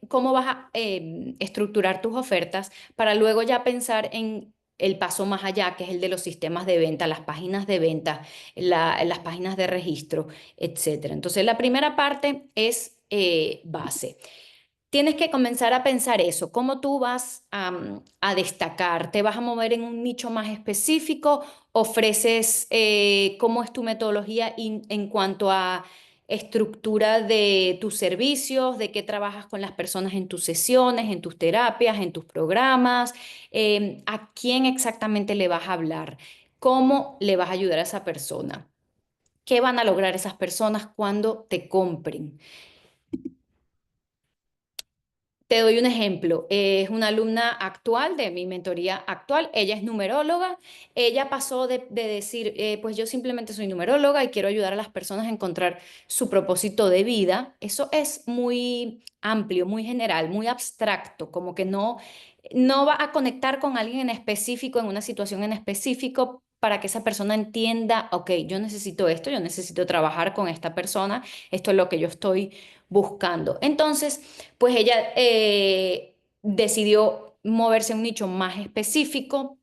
cómo vas a estructurar tus ofertas para luego ya pensar en el paso más allá, que es el de los sistemas de venta, las páginas de venta, las páginas de registro, etcétera. Entonces, la primera parte es base. Tienes que comenzar a pensar eso, cómo tú vas a destacar, te vas a mover en un nicho más específico, ofreces cómo es tu metodología en cuanto a estructura de tus servicios, de qué trabajas con las personas en tus sesiones, en tus terapias, en tus programas, a quién exactamente le vas a hablar, cómo le vas a ayudar a esa persona, qué van a lograr esas personas cuando te compren. Te doy un ejemplo. Es una alumna actual de mi mentoría actual. Ella es numeróloga. Ella pasó de decir, pues yo simplemente soy numeróloga y quiero ayudar a las personas a encontrar su propósito de vida. Eso es muy amplio, muy general, muy abstracto, como que no va a conectar con alguien en específico, en una situación en específico, para que esa persona entienda, ok, yo necesito esto, yo necesito trabajar con esta persona, esto es lo que yo estoy buscando. Entonces, pues ella decidió moverse a un nicho más específico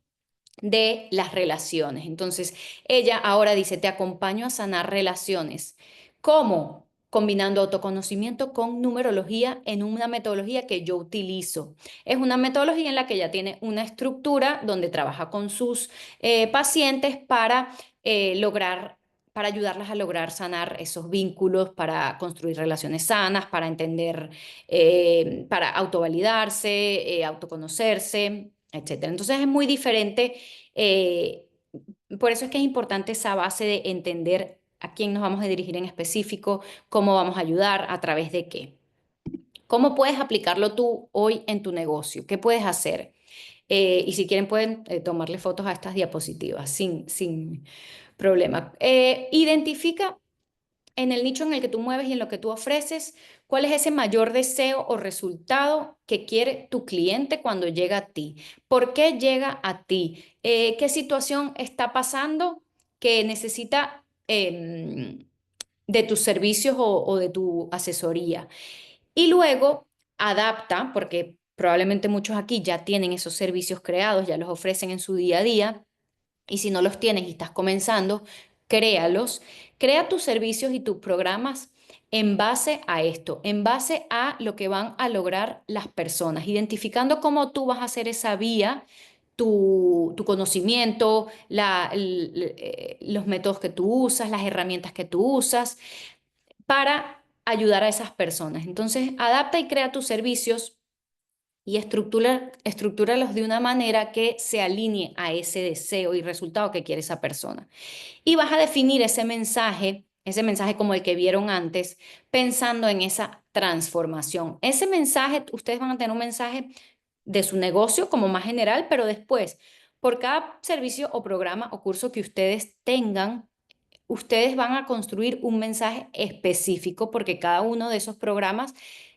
de las relaciones. Entonces, ella ahora dice, te acompaño a sanar relaciones. ¿Cómo? Combinando autoconocimiento con numerología en una metodología que yo utilizo. Es una metodología en la que ella tiene una estructura donde trabaja con sus pacientes lograr para ayudarlas a lograr sanar esos vínculos, para construir relaciones sanas, para entender, para autovalidarse, autoconocerse, etcétera. Entonces es muy diferente. eh, por eso es que es importante esa base de entender a quién nos vamos a dirigir en específico, cómo vamos a ayudar, a través de qué. ¿Cómo puedes aplicarlo tú hoy en tu negocio? ¿Qué puedes hacer? Y si quieren pueden tomarle fotos a estas diapositivas sin problema. Identifica en el nicho en el que tú mueves y en lo que tú ofreces, ¿cuál es ese mayor deseo o resultado que quiere tu cliente cuando llega a ti? ¿Por qué llega a ti? ¿Qué situación está pasando que necesita de tus servicios o de tu asesoría? Y luego adapta, porque probablemente muchos aquí ya tienen esos servicios creados, ya los ofrecen en su día a día y si no los tienes y estás comenzando, créalos. Crea tus servicios y tus programas en base a esto, en base a lo que van a lograr las personas, identificando cómo tú vas a hacer esa vía, tu conocimiento, los métodos que tú usas, las herramientas que tú usas para ayudar a esas personas. Entonces, adapta y crea tus servicios y estructúralos de una manera que se alinee a ese deseo y resultado que quiere esa persona. Y vas a definir ese mensaje como el que vieron antes, pensando en esa transformación. Ese mensaje, ustedes van a tener un mensaje de su negocio como más general, pero después, por cada servicio o programa o curso que ustedes tengan, ustedes van a construir un mensaje específico porque cada uno de esos programas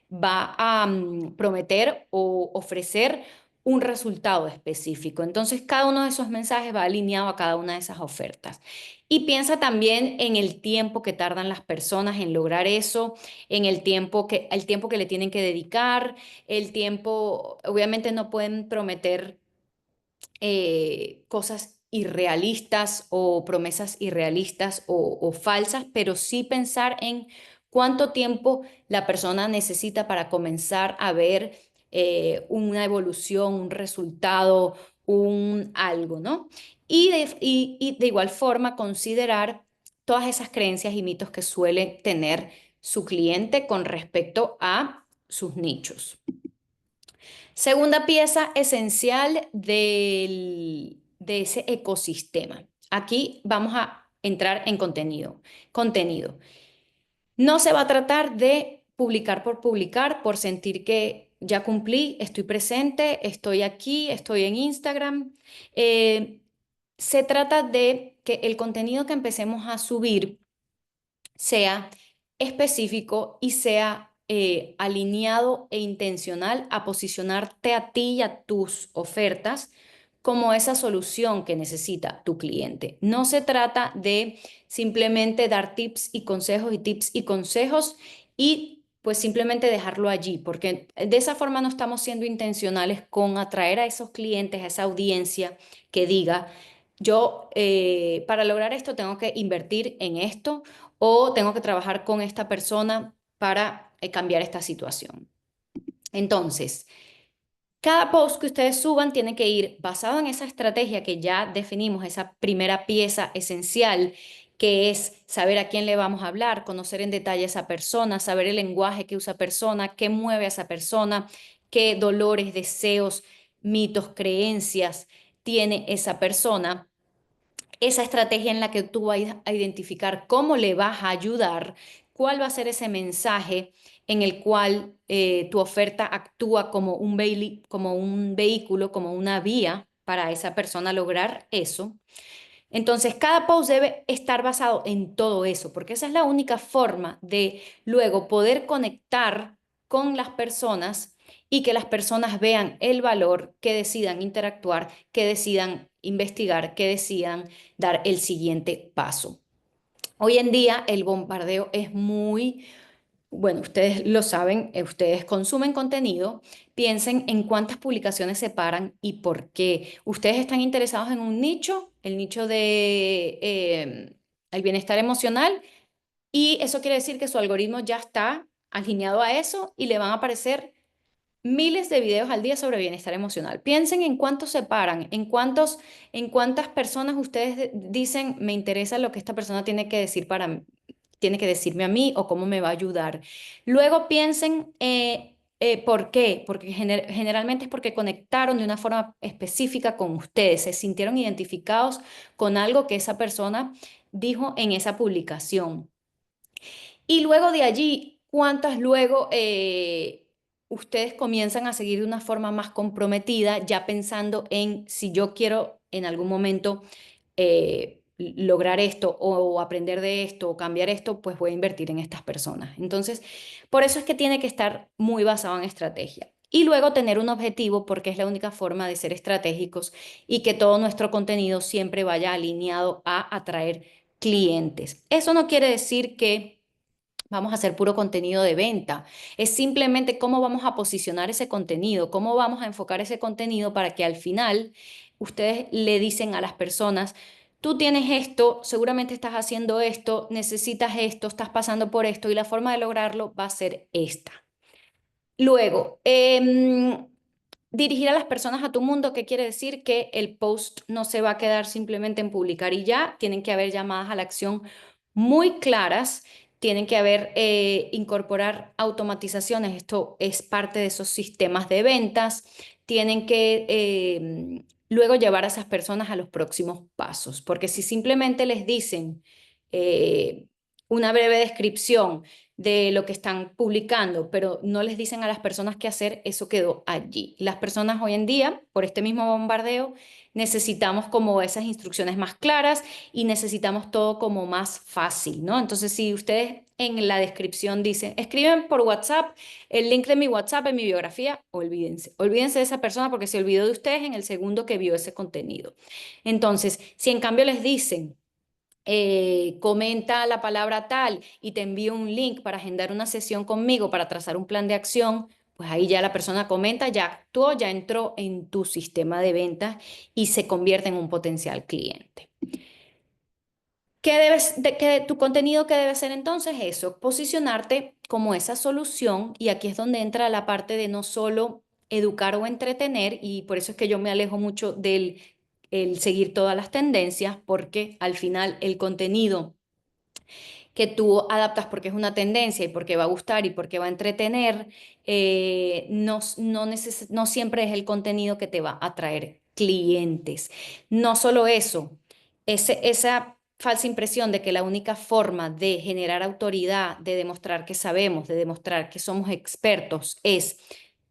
va a prometer o ofrecer un resultado específico. Entonces, cada uno de esos mensajes va alineado a cada una de esas ofertas. Y piensa también en el tiempo que tardan las personas en lograr eso, en el tiempo que le tienen que dedicar, el tiempo, obviamente no pueden prometer cosas irrealistas o promesas irrealistas o falsas, pero sí pensar en cuánto tiempo la persona necesita para comenzar a ver una evolución, un resultado, un algo, ¿no? Y de igual forma considerar todas esas creencias y mitos que suele tener su cliente con respecto a sus nichos. Segunda pieza esencial de ese ecosistema. Aquí vamos a entrar en contenido. Contenido. No se va a tratar de publicar por sentir que ya cumplí, estoy presente, estoy aquí, estoy en Instagram. Eh, Se trata de que el contenido que empecemos a subir sea específico y sea alineado e intencional a posicionarte a ti y a tus ofertas como esa solución que necesita tu cliente. No se trata de simplemente dar tips y consejos y tips y consejos y pues simplemente dejarlo allí, porque de esa forma no estamos siendo intencionales con atraer a esos clientes, a esa audiencia que diga, yo para lograr esto tengo que invertir en esto o tengo que trabajar con esta persona para cambiar esta situación. Entonces, cada post que ustedes suban tiene que ir basado en esa estrategia que ya definimos, esa primera pieza esencial, que es saber a quién le vamos a hablar, conocer en detalle a esa persona, saber el lenguaje que usa persona, qué mueve a esa persona, qué dolores, deseos, mitos, creencias tiene esa persona, esa estrategia en la que tú vas a identificar cómo le vas a ayudar, cuál va a ser ese mensaje en el cual tu oferta actúa como como un vehículo, como una vía para esa persona lograr eso. Entonces, cada post debe estar basado en todo eso, porque esa es la única forma de luego poder conectar con las personas y que las personas vean el valor, que decidan interactuar, que decidan investigar, que decidan dar el siguiente paso. Hoy en día el bombardeo es muy, bueno, ustedes lo saben, ustedes consumen contenido, piensen en cuántas publicaciones se paran y por qué. Ustedes están interesados en un nicho, el nicho de el bienestar emocional, y eso quiere decir que su algoritmo ya está alineado a eso y le van a aparecer miles de videos al día sobre bienestar emocional. Piensen en cuántos se paran, en cuántas personas ustedes dicen, me interesa lo que esta persona tiene que decir tiene que decirme a mí o cómo me va a ayudar. Luego piensen por qué, porque generalmente es porque conectaron de una forma específica con ustedes, se sintieron identificados con algo que esa persona dijo en esa publicación. Y luego de allí, ¿cuántas luego ustedes comienzan a seguir de una forma más comprometida, ya pensando en si yo quiero en algún momento lograr esto o aprender de esto o cambiar esto, pues voy a invertir en estas personas? Entonces, por eso es que tiene que estar muy basado en estrategia. Y luego tener un objetivo, porque es la única forma de ser estratégicos y que todo nuestro contenido siempre vaya alineado a atraer clientes. Eso no quiere decir que vamos a hacer puro contenido de venta. Es simplemente cómo vamos a posicionar ese contenido, cómo vamos a enfocar ese contenido para que al final ustedes le dicen a las personas, tú tienes esto, seguramente estás haciendo esto, necesitas esto, estás pasando por esto y la forma de lograrlo va a ser esta. Luego, dirigir a las personas a tu mundo, ¿qué quiere decir? Que el post no se va a quedar simplemente en publicar y ya, tienen que haber llamadas a la acción muy claras, tienen que haber, incorporar automatizaciones, esto es parte de esos sistemas de ventas, tienen que luego llevar a esas personas a los próximos pasos, porque si simplemente les dicen eh, una breve descripción, de lo que están publicando, pero no les dicen a las personas qué hacer, eso quedó allí. Las personas hoy en día, por este mismo bombardeo, necesitamos como esas instrucciones más claras y necesitamos todo como más fácil, ¿no? Entonces, si ustedes en la descripción dicen, escriben por WhatsApp el link de mi WhatsApp en mi biografía, olvídense de esa persona porque se olvidó de ustedes en el segundo que vio ese contenido. Entonces, si en cambio les dicen, comenta la palabra tal y te envío un link para agendar una sesión conmigo para trazar un plan de acción, pues ahí ya la persona comenta, ya actuó, ya entró en tu sistema de ventas y se convierte en un potencial cliente. Tu contenido que debe ser entonces eso, posicionarte como esa solución, y aquí es donde entra la parte de no solo educar o entretener, y por eso es que yo me alejo mucho del el seguir todas las tendencias, porque al final el contenido que tú adaptas porque es una tendencia y porque va a gustar y porque va a entretener, no siempre es el contenido que te va a traer clientes. No solo eso, esa falsa impresión de que la única forma de generar autoridad, de demostrar que sabemos, de demostrar que somos expertos, es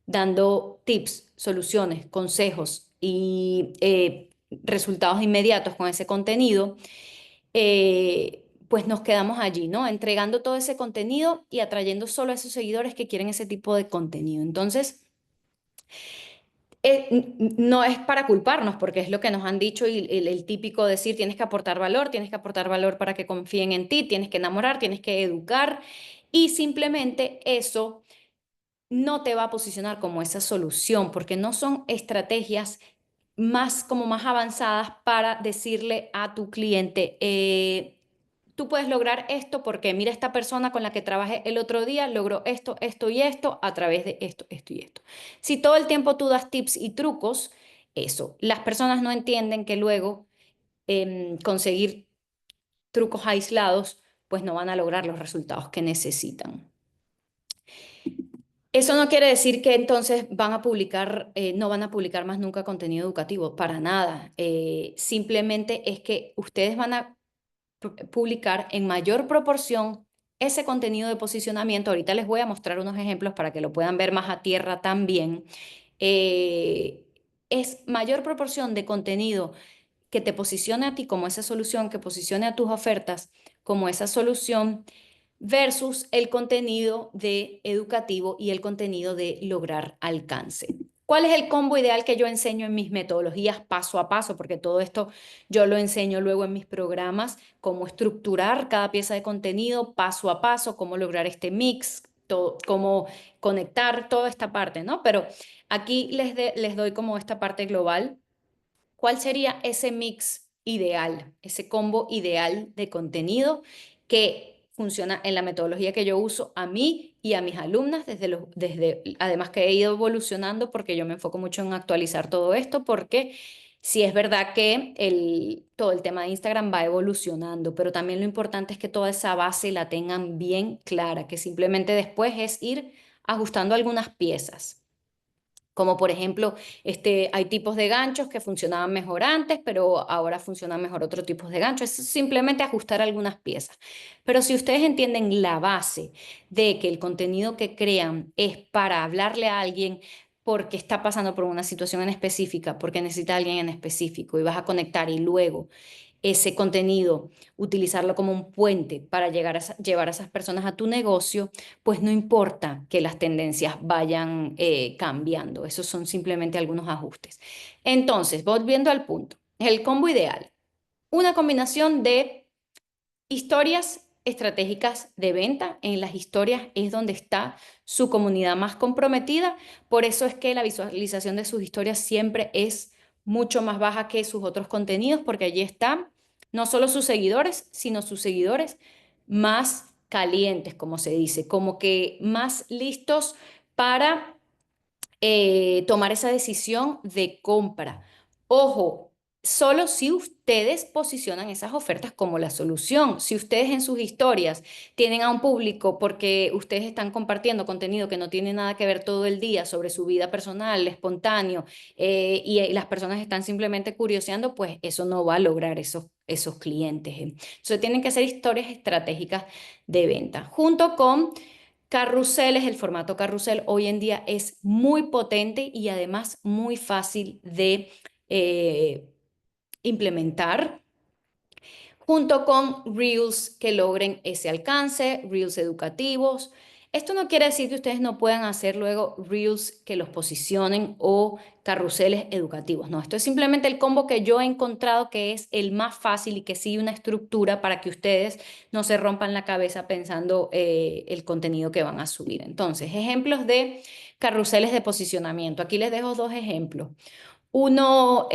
dando tips, soluciones, consejos y resultados inmediatos con ese contenido, pues nos quedamos allí, ¿no? Entregando todo ese contenido y atrayendo solo a esos seguidores que quieren ese tipo de contenido. Entonces, no es para culparnos, porque es lo que nos han dicho y el típico decir, tienes que aportar valor para que confíen en ti, tienes que enamorar, tienes que educar, y simplemente eso no te va a posicionar como esa solución, porque no son estrategias más avanzadas para decirle a tu cliente, tú puedes lograr esto porque mira, esta persona con la que trabajé el otro día logró esto, esto y esto a través de esto, esto y esto. Si todo el tiempo tú das tips y trucos, eso, las personas no entienden que luego conseguir trucos aislados, pues no van a lograr los resultados que necesitan. Eso no quiere decir que entonces van a publicar, no van a publicar más nunca contenido educativo, para nada. Simplemente es que ustedes van a publicar en mayor proporción ese contenido de posicionamiento. Ahorita les voy a mostrar unos ejemplos para que lo puedan ver más a tierra también. Eh, es mayor proporción de contenido que te posicione a ti como esa solución, que posicione a tus ofertas como esa solución versus el contenido de educativo y el contenido de lograr alcance. ¿Cuál es el combo ideal que yo enseño en mis metodologías paso a paso? Porque todo esto yo lo enseño luego en mis programas, cómo estructurar cada pieza de contenido paso a paso, cómo lograr este mix, todo, cómo conectar toda esta parte, ¿no? Pero aquí les doy como esta parte global. ¿Cuál sería ese mix ideal, ese combo ideal de contenido que funciona en la metodología que yo uso a mí y a mis alumnas además que he ido evolucionando porque yo me enfoco mucho en actualizar todo esto porque sí es verdad que todo el tema de Instagram va evolucionando, pero también lo importante es que toda esa base la tengan bien clara, que simplemente después es ir ajustando algunas piezas. Como por ejemplo, hay tipos de ganchos que funcionaban mejor antes, pero ahora funcionan mejor otros tipos de ganchos. Es simplemente ajustar algunas piezas. Pero si ustedes entienden la base de que el contenido que crean es para hablarle a alguien porque está pasando por una situación en específica, porque necesita a alguien en específico y vas a conectar y luego ese contenido, utilizarlo como un puente para llevar a esas personas a tu negocio, pues no importa que las tendencias vayan cambiando, esos son simplemente algunos ajustes. Entonces, volviendo al punto, el combo ideal, una combinación de historias estratégicas de venta. En las historias es donde está su comunidad más comprometida, por eso es que la visualización de sus historias siempre es mucho más baja que sus otros contenidos, porque allí están no solo sus seguidores, sino sus seguidores más calientes, como se dice, como que más listos para tomar esa decisión de compra. Ojo, solo si ustedes posicionan esas ofertas como la solución. Si ustedes en sus historias tienen a un público porque ustedes están compartiendo contenido que no tiene nada que ver todo el día sobre su vida personal, espontáneo, y las personas están simplemente curioseando, pues eso no va a lograr esos clientes. Entonces tienen que ser historias estratégicas de venta, junto con carruseles. El formato carrusel hoy en día es muy potente y además muy fácil de eh, implementar, junto con reels que logren ese alcance, reels educativos. Esto no quiere decir que ustedes no puedan hacer luego reels que los posicionen o carruseles educativos. No, esto es simplemente el combo que yo he encontrado que es el más fácil y que sigue una estructura para que ustedes no se rompan la cabeza pensando el contenido que van a subir. Entonces, ejemplos de carruseles de posicionamiento. Aquí les dejo dos ejemplos. Uno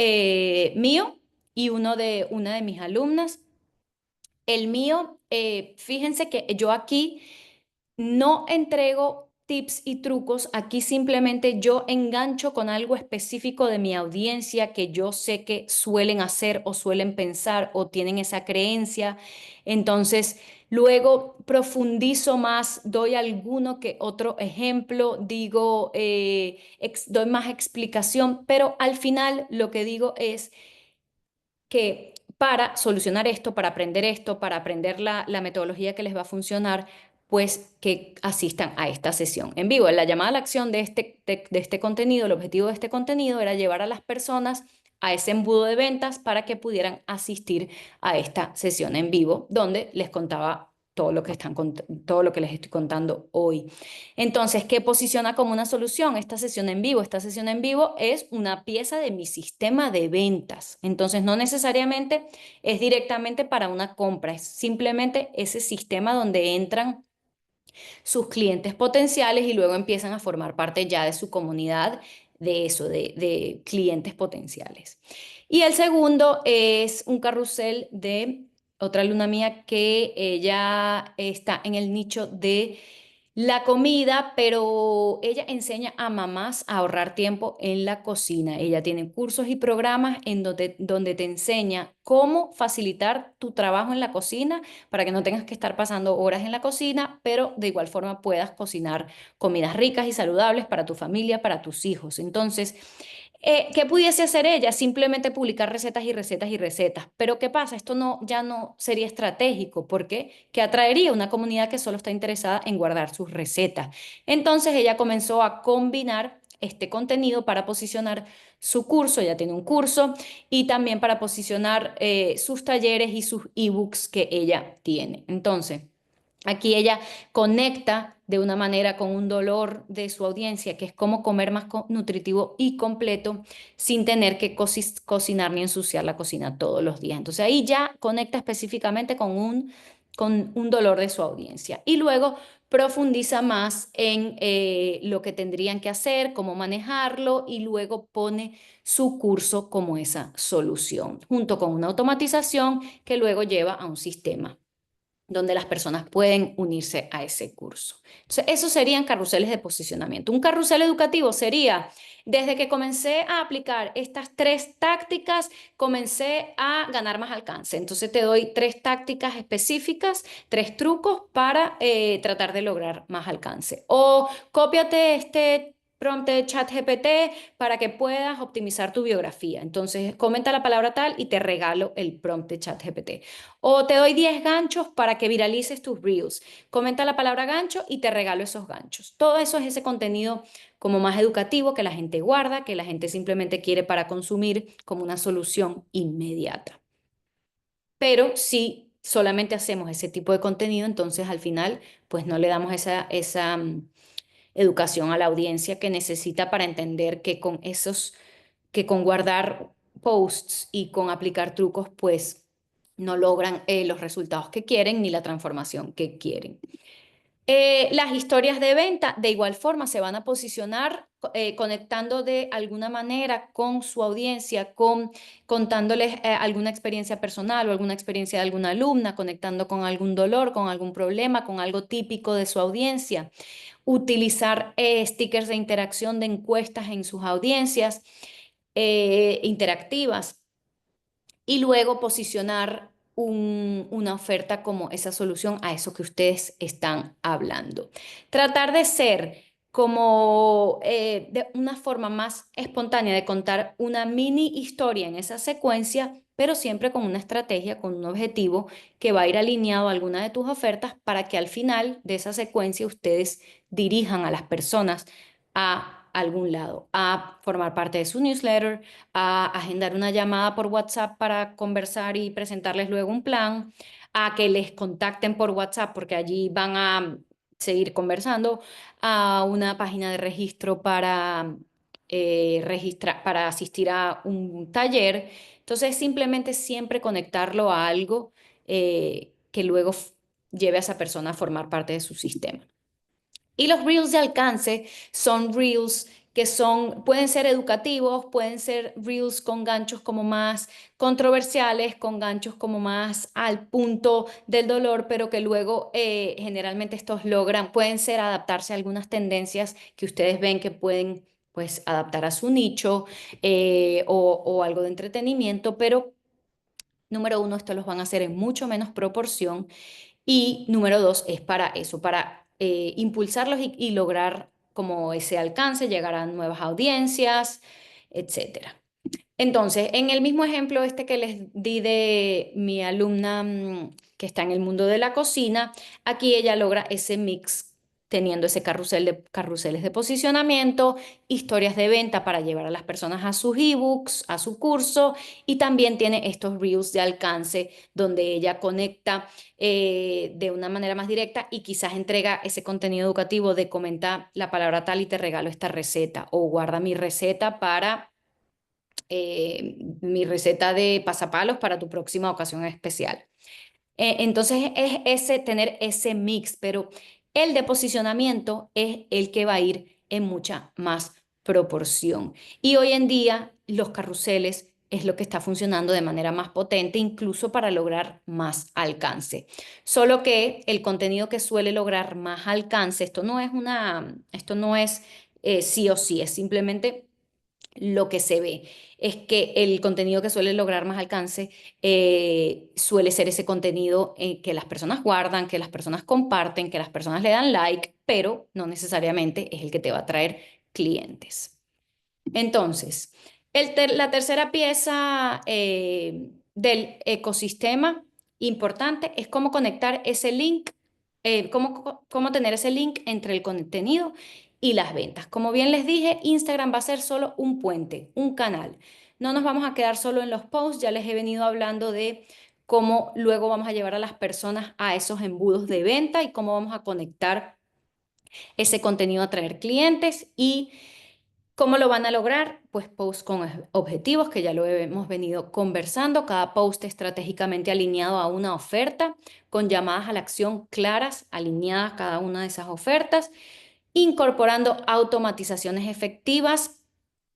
mío y uno de una de mis alumnas. El mío, fíjense que yo aquí no entrego tips y trucos, aquí simplemente yo engancho con algo específico de mi audiencia que yo sé que suelen hacer o suelen pensar o tienen esa creencia. Entonces, luego profundizo más, doy alguno que otro ejemplo, digo, doy más explicación, pero al final lo que digo es que para solucionar esto, para aprender la metodología que les va a funcionar, pues que asistan a esta sesión en vivo. La llamada a la acción de este contenido, el objetivo de este contenido era llevar a las personas a ese embudo de ventas para que pudieran asistir a esta sesión en vivo, donde les contaba todo lo que todo lo que les estoy contando hoy. Entonces, ¿qué posiciona como una solución esta sesión en vivo? Esta sesión en vivo es una pieza de mi sistema de ventas. Entonces, no necesariamente es directamente para una compra, es simplemente ese sistema donde entran sus clientes potenciales y luego empiezan a formar parte ya de su comunidad de eso, de clientes potenciales. Y el segundo es un carrusel de otra alumna mía que ella está en el nicho de la comida, pero ella enseña a mamás a ahorrar tiempo en la cocina. Ella tiene cursos y programas en donde te enseña cómo facilitar tu trabajo en la cocina para que no tengas que estar pasando horas en la cocina, pero de igual forma puedas cocinar comidas ricas y saludables para tu familia, para tus hijos. Entonces, ¿qué pudiese hacer ella? Simplemente publicar recetas y recetas y recetas. Pero ¿qué pasa? Esto no, ya no sería estratégico porque que atraería una comunidad que solo está interesada en guardar sus recetas. Entonces ella comenzó a combinar este contenido para posicionar su curso, ya tiene un curso, y también para posicionar sus talleres y sus ebooks que ella tiene. Entonces, aquí ella conecta de una manera con un dolor de su audiencia, que es cómo comer más nutritivo y completo sin tener que cocinar ni ensuciar la cocina todos los días. Entonces ahí ya conecta específicamente con un dolor de su audiencia. Y luego profundiza más en lo que tendrían que hacer, cómo manejarlo y luego pone su curso como esa solución, junto con una automatización que luego lleva a un sistema donde las personas pueden unirse a ese curso. Entonces, esos serían carruseles de posicionamiento. Un carrusel educativo sería, desde que comencé a aplicar estas tres tácticas, comencé a ganar más alcance. Entonces, te doy tres tácticas específicas, tres trucos para tratar de lograr más alcance. O cópiate este prompt de ChatGPT para que puedas optimizar tu biografía. Entonces, comenta la palabra tal y te regalo el prompt de ChatGPT. O te doy 10 ganchos para que viralices tus reels. Comenta la palabra gancho y te regalo esos ganchos. Todo eso es ese contenido como más educativo que la gente guarda, que la gente simplemente quiere para consumir como una solución inmediata. Pero si solamente hacemos ese tipo de contenido, entonces al final pues no le damos esa educación a la audiencia que necesita para entender que con guardar posts y con aplicar trucos, pues no logran los resultados que quieren ni la transformación que quieren. Las historias de venta de igual forma se van a posicionar conectando de alguna manera con su audiencia, contándoles alguna experiencia personal o alguna experiencia de alguna alumna, conectando con algún dolor, con algún problema, con algo típico de su audiencia. Utilizar stickers de interacción de encuestas en sus audiencias interactivas y luego posicionar una oferta como esa solución a eso que ustedes están hablando. Tratar de ser como de una forma más espontánea de contar una mini historia en esa secuencia, pero siempre con una estrategia, con un objetivo que va a ir alineado a alguna de tus ofertas para que al final de esa secuencia ustedes dirijan a las personas a algún lado, a formar parte de su newsletter, a agendar una llamada por WhatsApp para conversar y presentarles luego un plan, a que les contacten por WhatsApp porque allí van a seguir conversando, a una página de registro para para asistir a un taller. Entonces, simplemente siempre conectarlo a algo que luego lleve a esa persona a formar parte de su sistema. Y los reels de alcance son reels que pueden ser educativos, pueden ser reels con ganchos como más controversiales, con ganchos como más al punto del dolor, pero que luego generalmente estos pueden ser adaptarse a algunas tendencias que ustedes ven que pueden pues adaptar a su nicho o algo de entretenimiento, pero número uno, estos los van a hacer en mucho menos proporción y número dos, es para eso, para impulsarlos y lograr como ese alcance, llegar a nuevas audiencias, etcétera. Entonces, en el mismo ejemplo este que les di de mi alumna que está en el mundo de la cocina, aquí ella logra ese mix teniendo ese carruseles de posicionamiento, historias de venta para llevar a las personas a sus ebooks, a su curso, y también tiene estos reels de alcance donde ella conecta de una manera más directa y quizás entrega ese contenido educativo de comenta la palabra tal y te regalo esta receta o guarda mi receta para mi receta de pasapalos para tu próxima ocasión especial. Entonces es ese, tener ese mix, pero el de posicionamiento es el que va a ir en mucha más proporción. Y hoy en día los carruseles es lo que está funcionando de manera más potente, incluso para lograr más alcance. Solo que el contenido que suele lograr más alcance, esto no es sí o sí, es simplemente lo que se ve es que el contenido que suele lograr más alcance suele ser ese contenido que las personas guardan, que las personas comparten, que las personas le dan like, pero no necesariamente es el que te va a traer clientes. Entonces, la tercera pieza del ecosistema importante es cómo conectar ese link, cómo tener ese link entre el contenido y las ventas. Como bien les dije, Instagram va a ser solo un puente, un canal. No nos vamos a quedar solo en los posts, ya les he venido hablando de cómo luego vamos a llevar a las personas a esos embudos de venta y cómo vamos a conectar ese contenido a traer clientes y ¿cómo lo van a lograr? Pues post con objetivos, que ya lo hemos venido conversando, cada post estratégicamente alineado a una oferta, con llamadas a la acción claras, alineadas cada una de esas ofertas, incorporando automatizaciones efectivas.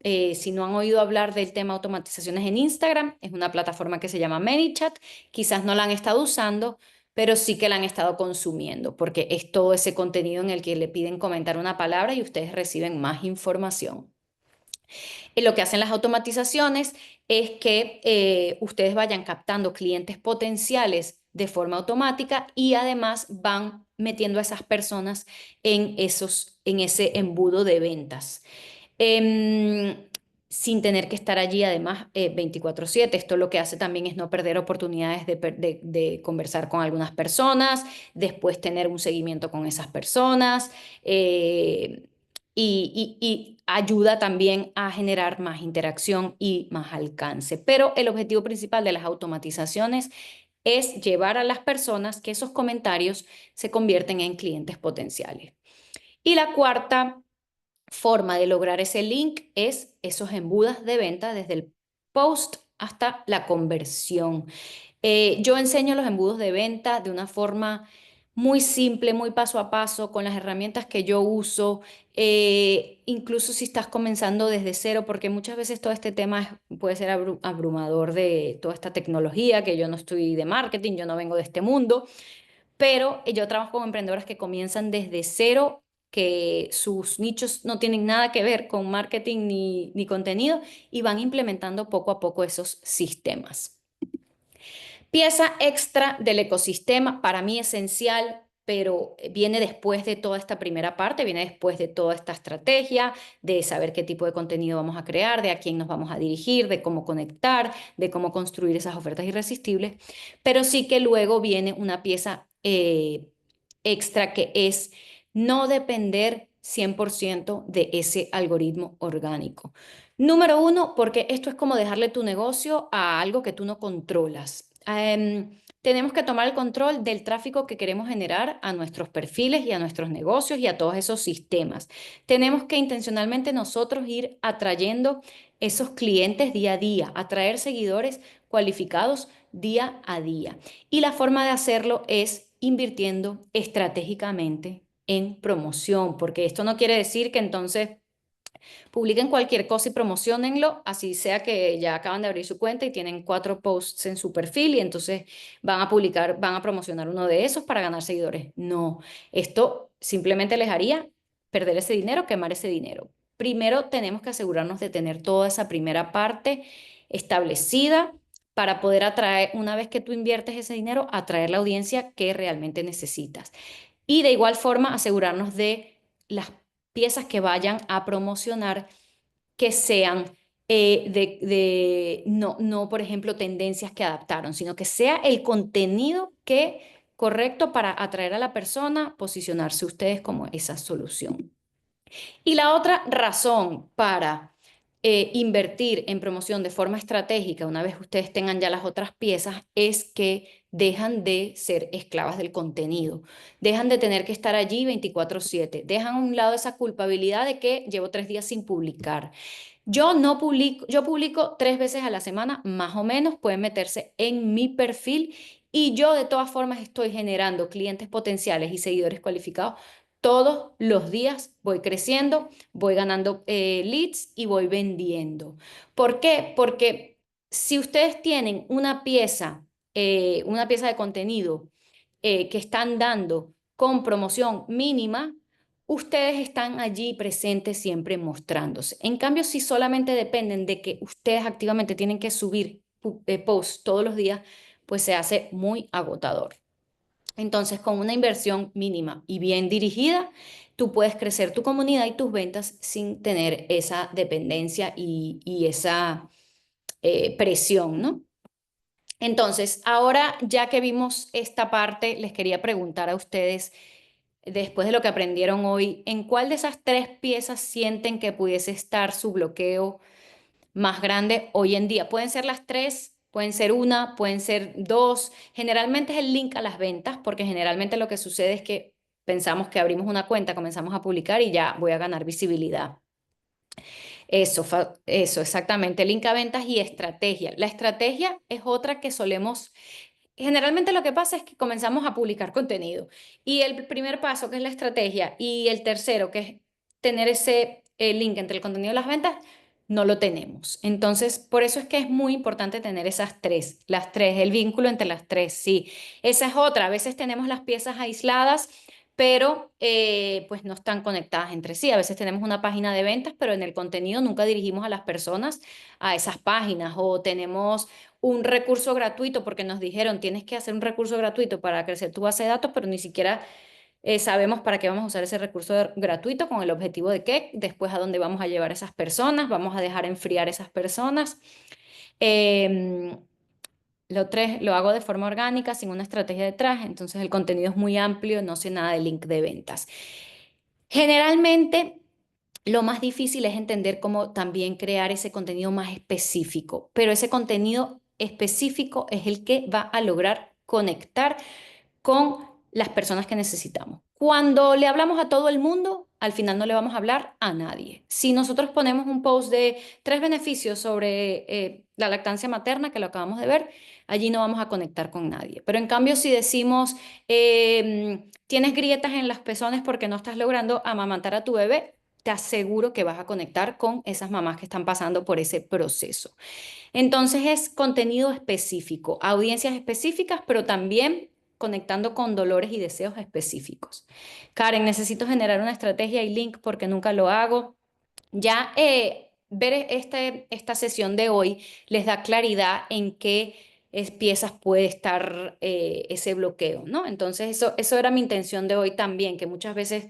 Si no han oído hablar del tema automatizaciones en Instagram, es una plataforma que se llama ManyChat, quizás no la han estado usando, pero sí que la han estado consumiendo, porque es todo ese contenido en el que le piden comentar una palabra y ustedes reciben más información. Lo que hacen las automatizaciones es que ustedes vayan captando clientes potenciales de forma automática y además van metiendo a esas personas en ese embudo de ventas. Em, Sin tener que estar allí además 24/7. Esto lo que hace también es no perder oportunidades de conversar con algunas personas, después tener un seguimiento con esas personas. Y ayuda también a generar más interacción y más alcance. Pero el objetivo principal de las automatizaciones es llevar a las personas que esos comentarios se convierten en clientes potenciales. Y la cuarta forma de lograr ese link es esos embudos de venta desde el post hasta la conversión. Yo enseño los embudos de venta de una forma muy simple, muy paso a paso, con las herramientas que yo uso, incluso si estás comenzando desde cero, porque muchas veces todo este tema puede ser abrumador de toda esta tecnología, que yo no estoy de marketing, yo no vengo de este mundo, pero yo trabajo con emprendedoras que comienzan desde cero, que sus nichos no tienen nada que ver con marketing ni contenido y van implementando poco a poco esos sistemas. Pieza extra del ecosistema, para mí esencial, pero viene después de toda esta primera parte, viene después de toda esta estrategia, de saber qué tipo de contenido vamos a crear, de a quién nos vamos a dirigir, de cómo conectar, de cómo construir esas ofertas irresistibles, pero sí que luego viene una pieza extra que es no depender 100% de ese algoritmo orgánico. Número uno, porque esto es como dejarle tu negocio a algo que tú no controlas. Tenemos que tomar el control del tráfico que queremos generar a nuestros perfiles y a nuestros negocios y a todos esos sistemas. Tenemos que intencionalmente nosotros ir atrayendo esos clientes día a día, atraer seguidores cualificados día a día. Y la forma de hacerlo es invirtiendo estratégicamente en promoción, porque esto no quiere decir que entonces publiquen cualquier cosa y promocionenlo, así sea que ya acaban de abrir su cuenta y tienen 4 posts en su perfil y entonces van a publicar, van a promocionar uno de esos para ganar seguidores. No, esto simplemente les haría perder ese dinero, quemar ese dinero. Primero tenemos que asegurarnos de tener toda esa primera parte establecida para poder atraer, una vez que tú inviertes ese dinero, atraer la audiencia que realmente necesitas. Y de igual forma asegurarnos de las piezas que vayan a promocionar que sean no, por ejemplo, tendencias que adaptaron, sino que sea el contenido que correcto para atraer a la persona, posicionarse ustedes como esa solución. Y la otra razón para invertir en promoción de forma estratégica, una vez ustedes tengan ya las otras piezas, es que dejan de ser esclavas del contenido, dejan de tener que estar allí 24/7, dejan a un lado esa culpabilidad de que llevo 3 días sin publicar. Yo no publico, yo publico 3 veces a la semana, más o menos, pueden meterse en mi perfil y yo de todas formas estoy generando clientes potenciales y seguidores cualificados todos los días, voy creciendo, voy ganando leads y voy vendiendo. ¿Por qué? Porque si ustedes tienen una pieza de contenido que están dando con promoción mínima, ustedes están allí presentes siempre mostrándose. En cambio, si solamente dependen de que ustedes activamente tienen que subir posts todos los días, pues se hace muy agotador. Entonces, con una inversión mínima y bien dirigida, tú puedes crecer tu comunidad y tus ventas sin tener esa dependencia y esa presión, ¿no? Entonces, ahora ya que vimos esta parte, les quería preguntar a ustedes, después de lo que aprendieron hoy, ¿en cuál de esas 3 piezas sienten que pudiese estar su bloqueo más grande hoy en día? Pueden ser las 3, pueden ser una, pueden ser 2. Generalmente es el link a las ventas, porque generalmente lo que sucede es que pensamos que abrimos una cuenta, comenzamos a publicar y ya voy a ganar visibilidad. Eso, exactamente, link a ventas y estrategia. La estrategia es otra que solemos. Generalmente lo que pasa es que comenzamos a publicar contenido y el primer paso, que es la estrategia, y el tercero, que es tener ese link entre el contenido y las ventas, no lo tenemos. Entonces, por eso es que es muy importante tener esas 3, las 3, el vínculo entre las 3, sí. Esa es otra, a veces tenemos las piezas aisladas, pero pues no están conectadas entre sí. A veces tenemos una página de ventas, pero en el contenido nunca dirigimos a las personas a esas páginas, o tenemos un recurso gratuito porque nos dijeron tienes que hacer un recurso gratuito para crecer tu base de datos, pero ni siquiera sabemos para qué vamos a usar ese recurso gratuito, con el objetivo de qué, después a dónde vamos a llevar a esas personas, vamos a dejar enfriar esas personas. Em, lo 3, lo hago de forma orgánica, sin una estrategia detrás, entonces el contenido es muy amplio, no sé nada de link de ventas. Generalmente lo más difícil es entender cómo también crear ese contenido más específico, pero ese contenido específico es el que va a lograr conectar con las personas que necesitamos. Cuando le hablamos a todo el mundo, al final no le vamos a hablar a nadie. Si nosotros ponemos un post de 3 beneficios sobre la lactancia materna, que lo acabamos de ver, allí no vamos a conectar con nadie. Pero en cambio, si decimos, tienes grietas en las pezones porque no estás logrando amamantar a tu bebé, te aseguro que vas a conectar con esas mamás que están pasando por ese proceso. Entonces es contenido específico, audiencias específicas, pero también conectando con dolores y deseos específicos. Karen, necesito generar una estrategia y link porque nunca lo hago. Ya ver esta sesión de hoy les da claridad en qué piezas puede estar ese bloqueo, ¿no? Entonces eso era mi intención de hoy también, que muchas veces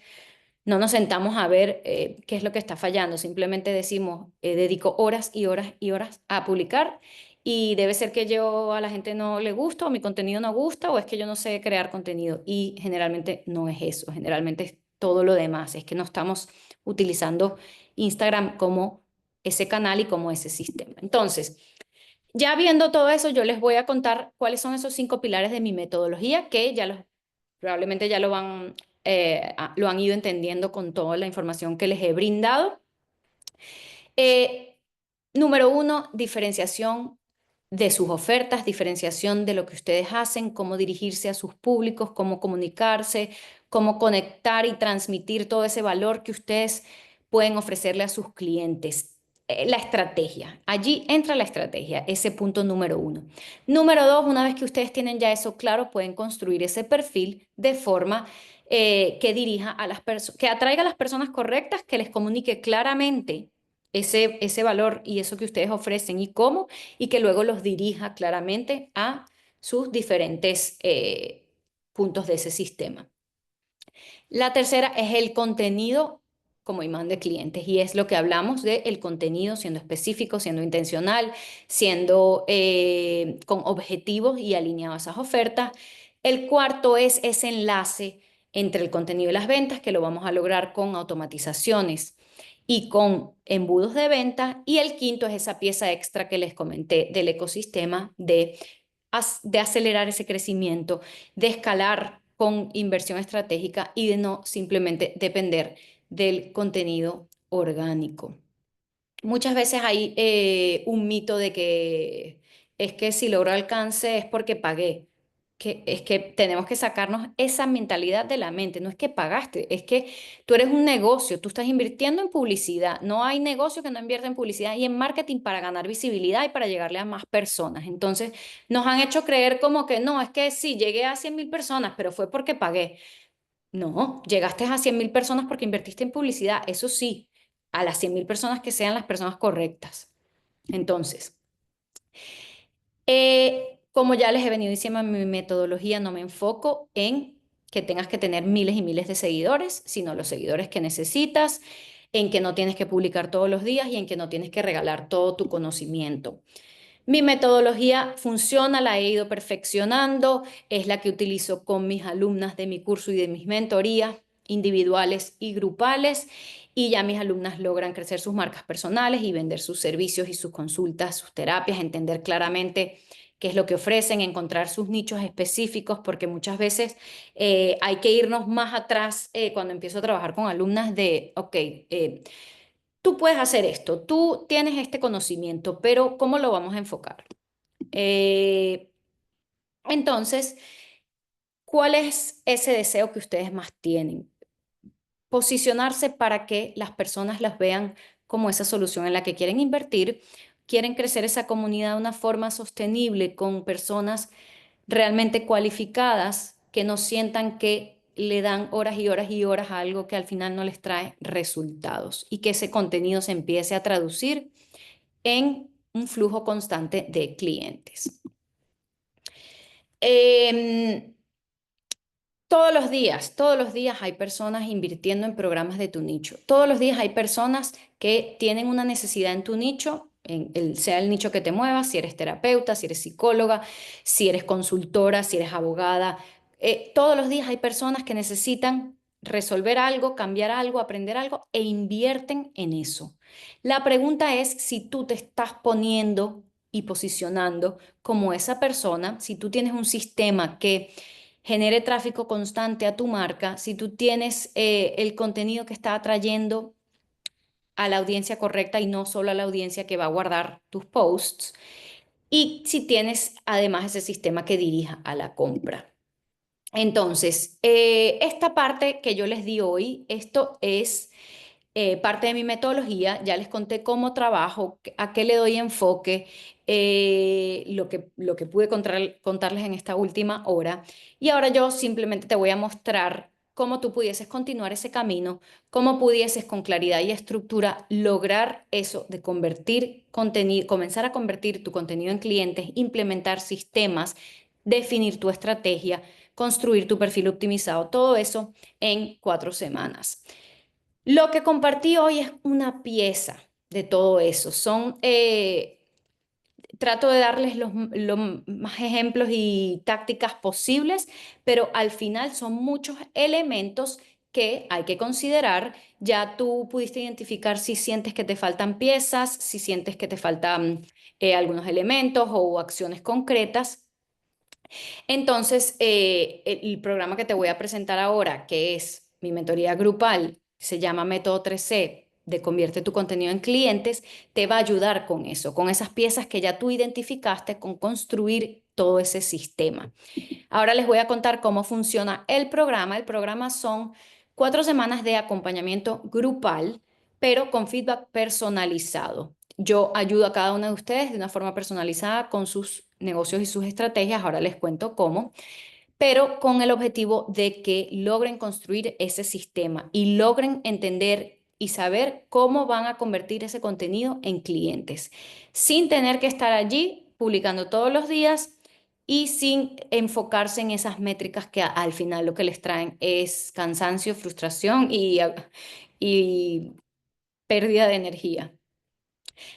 no nos sentamos a ver qué es lo que está fallando, simplemente decimos, dedico horas y horas y horas a publicar y debe ser que yo a la gente no le gusta o mi contenido no gusta o es que yo no sé crear contenido y generalmente no es eso, generalmente es todo lo demás, es que no estamos utilizando Instagram como ese canal y como ese sistema. Entonces, ya viendo todo eso, yo les voy a contar cuáles son esos 5 pilares de mi metodología que probablemente ya lo han ido entendiendo con toda la información que les he brindado. Eh, Número 1, diferenciación de sus ofertas, diferenciación de lo que ustedes hacen, cómo dirigirse a sus públicos, cómo comunicarse, cómo conectar y transmitir todo ese valor que ustedes pueden ofrecerle a sus clientes. La estrategia, allí entra la estrategia, ese punto número 1. Número 2, una vez que ustedes tienen ya eso claro, pueden construir ese perfil de forma que dirija a las personas, que atraiga a las personas correctas, que les comunique claramente ese valor y eso que ustedes ofrecen y cómo, y que luego los dirija claramente a sus diferentes puntos de ese sistema. La tercera es el contenido como imán de clientes. Y es lo que hablamos del contenido, siendo específico, siendo intencional, siendo con objetivos y alineado a esas ofertas. El cuarto es ese enlace entre el contenido y las ventas, que lo vamos a lograr con automatizaciones y con embudos de venta. Y el quinto es esa pieza extra que les comenté del ecosistema de acelerar ese crecimiento, de escalar con inversión estratégica y de no simplemente depender del contenido orgánico. Muchas veces hay un mito de que es que si logro alcance es porque pagué. Que es que tenemos que sacarnos esa mentalidad de la mente. No es que pagaste, es que tú eres un negocio, tú estás invirtiendo en publicidad. No hay negocio que no invierta en publicidad y en marketing para ganar visibilidad y para llegarle a más personas. Entonces, nos han hecho creer como que no, es que sí, llegué a 100.000 personas, pero fue porque pagué. No, llegaste a 100.000 personas porque invertiste en publicidad, eso sí, a las 100.000 personas que sean las personas correctas. Entonces, como ya les he venido diciendo, en mi metodología no me enfoco en que tengas que tener miles y miles de seguidores, sino los seguidores que necesitas, en que no tienes que publicar todos los días y en que no tienes que regalar todo tu conocimiento. Mi metodología funciona, la he ido perfeccionando, es la que utilizo con mis alumnas de mi curso y de mis mentorías individuales y grupales, y ya mis alumnas logran crecer sus marcas personales y vender sus servicios y sus consultas, sus terapias, entender claramente qué es lo que ofrecen, encontrar sus nichos específicos, porque muchas veces hay que irnos más atrás cuando empiezo a trabajar con alumnas de, ok, tú puedes hacer esto, tú tienes este conocimiento, pero ¿cómo lo vamos a enfocar? Eh, entonces, ¿cuál es ese deseo que ustedes más tienen? Posicionarse para que las personas las vean como esa solución en la que quieren invertir, quieren crecer esa comunidad de una forma sostenible con personas realmente cualificadas que no sientan que le dan horas y horas y horas a algo que al final no les trae resultados y que ese contenido se empiece a traducir en un flujo constante de clientes. Eh, todos los días hay personas invirtiendo en programas de tu nicho. Todos los días hay personas que tienen una necesidad en tu nicho, sea el nicho que te mueva, si eres terapeuta, si eres psicóloga, si eres consultora, si eres abogada. Todos los días hay personas que necesitan resolver algo, cambiar algo, aprender algo e invierten en eso. La pregunta es si tú te estás poniendo y posicionando como esa persona, si tú tienes un sistema que genere tráfico constante a tu marca, si tú tienes el contenido que está atrayendo a la audiencia correcta y no solo a la audiencia que va a guardar tus posts, y si tienes además ese sistema que dirija a la compra. Entonces, esta parte que yo les di hoy, esto es parte de mi metodología. Ya les conté cómo trabajo, a qué le doy enfoque, lo que pude contarles en esta última hora. Y ahora yo simplemente te voy a mostrar cómo tú pudieses continuar ese camino, cómo pudieses con claridad y estructura lograr eso de convertir contenido, comenzar a convertir tu contenido en clientes, implementar sistemas, definir tu estrategia, construir tu perfil optimizado, todo eso en 4 semanas. Lo que compartí hoy es una pieza de todo eso. Trato de darles los más ejemplos y tácticas posibles, pero al final son muchos elementos que hay que considerar. Ya tú pudiste identificar si sientes que te faltan piezas, si sientes que te faltan algunos elementos o acciones concretas. Entonces, el programa que te voy a presentar ahora, que es mi mentoría grupal, se llama Método 3C de Convierte tu contenido en clientes, te va a ayudar con eso, con esas piezas que ya tú identificaste, con construir todo ese sistema. Ahora les voy a contar cómo funciona el programa. El programa son 4 semanas de acompañamiento grupal, pero con feedback personalizado. Yo ayudo a cada uno de ustedes de una forma personalizada con sus negocios y sus estrategias. Ahora les cuento cómo, pero con el objetivo de que logren construir ese sistema y logren entender y saber cómo van a convertir ese contenido en clientes, sin tener que estar allí publicando todos los días y sin enfocarse en esas métricas que al final lo que les traen es cansancio, frustración y pérdida de energía.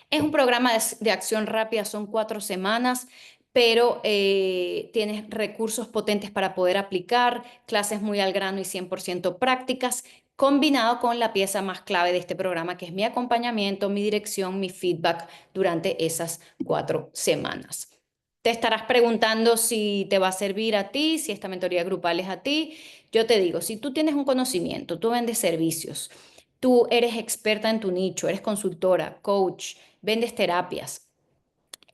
Es un programa de acción rápida, son 4 semanas, pero tienes recursos potentes para poder aplicar, clases muy al grano y 100% prácticas, combinado con la pieza más clave de este programa, que es mi acompañamiento, mi dirección, mi feedback durante esas 4 semanas. Te estarás preguntando si te va a servir a ti, si esta mentoría grupal es a ti. Yo te digo, si tú tienes un conocimiento, tú vendes servicios, tú eres experta en tu nicho, eres consultora, coach, vendes terapias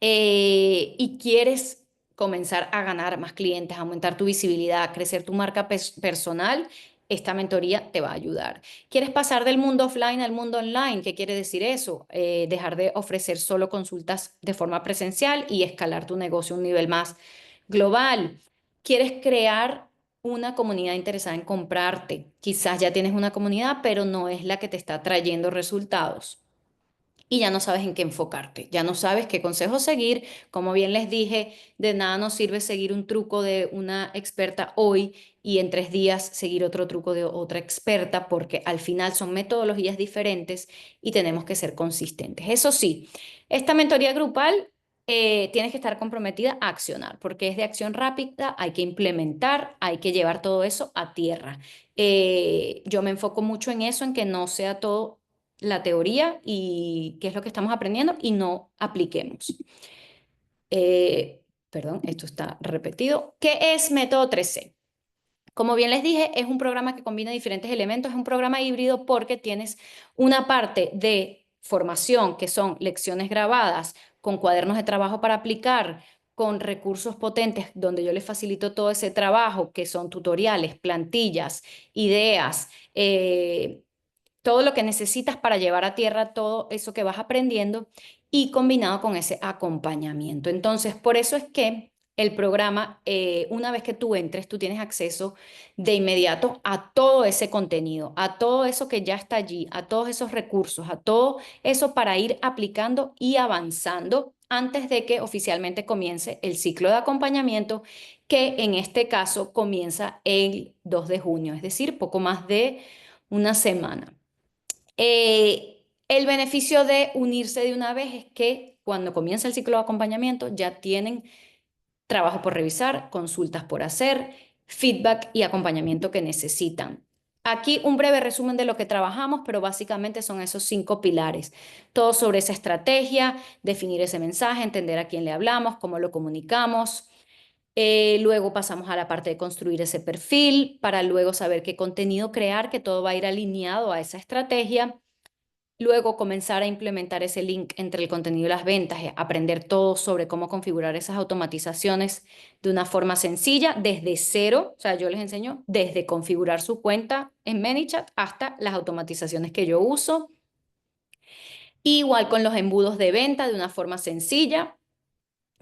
y quieres comenzar a ganar más clientes, aumentar tu visibilidad, crecer tu marca personal, esta mentoría te va a ayudar. ¿Quieres pasar del mundo offline al mundo online? ¿Qué quiere decir eso? Dejar de ofrecer solo consultas de forma presencial y escalar tu negocio a un nivel más global. ¿Quieres crear una comunidad interesada en comprarte? Quizás ya tienes una comunidad, pero no es la que te está trayendo resultados y ya no sabes en qué enfocarte, ya no sabes qué consejo seguir. Como bien les dije, de nada nos sirve seguir un truco de una experta hoy y en 3 días seguir otro truco de otra experta, porque al final son metodologías diferentes y tenemos que ser consistentes. Eso sí, esta mentoría grupal tienes que estar comprometida a accionar, porque es de acción rápida, hay que implementar, hay que llevar todo eso a tierra. Yo me enfoco mucho en eso, en que no sea todo la teoría y qué es lo que estamos aprendiendo y no apliquemos. Perdón, esto está repetido. ¿Qué es Método 3C? Como bien les dije, es un programa que combina diferentes elementos, es un programa híbrido porque tienes una parte de formación, que son lecciones grabadas, con cuadernos de trabajo para aplicar, con recursos potentes donde yo les facilito todo ese trabajo, que son tutoriales, plantillas, ideas, todo lo que necesitas para llevar a tierra todo eso que vas aprendiendo y combinado con ese acompañamiento. Entonces, por eso es que el programa, una vez que tú entres, tú tienes acceso de inmediato a todo ese contenido, a todo eso que ya está allí, a todos esos recursos, a todo eso para ir aplicando y avanzando antes de que oficialmente comience el ciclo de acompañamiento, que en este caso comienza el 2 de junio, es decir, poco más de una semana. El beneficio de unirse de una vez es que cuando comienza el ciclo de acompañamiento ya tienen trabajo por revisar, consultas por hacer, feedback y acompañamiento que necesitan. Aquí un breve resumen de lo que trabajamos, pero básicamente son esos 5 pilares. Todo sobre esa estrategia, definir ese mensaje, entender a quién le hablamos, cómo lo comunicamos. Luego pasamos a la parte de construir ese perfil para luego saber qué contenido crear, que todo va a ir alineado a esa estrategia. Luego comenzar a implementar ese link entre el contenido y las ventas, aprender todo sobre cómo configurar esas automatizaciones de una forma sencilla, desde cero. O sea, yo les enseño desde configurar su cuenta en ManyChat hasta las automatizaciones que yo uso. Igual con los embudos de venta de una forma sencilla,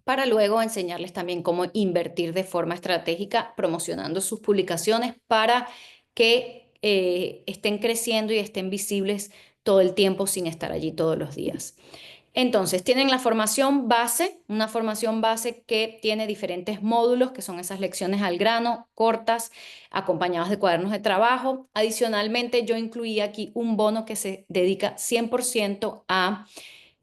para luego enseñarles también cómo invertir de forma estratégica promocionando sus publicaciones para que estén creciendo y estén visibles todo el tiempo sin estar allí todos los días. Entonces, tienen la formación base, una formación base que tiene diferentes módulos, que son esas lecciones al grano, cortas, acompañadas de cuadernos de trabajo. Adicionalmente, yo incluí aquí un bono que se dedica 100% a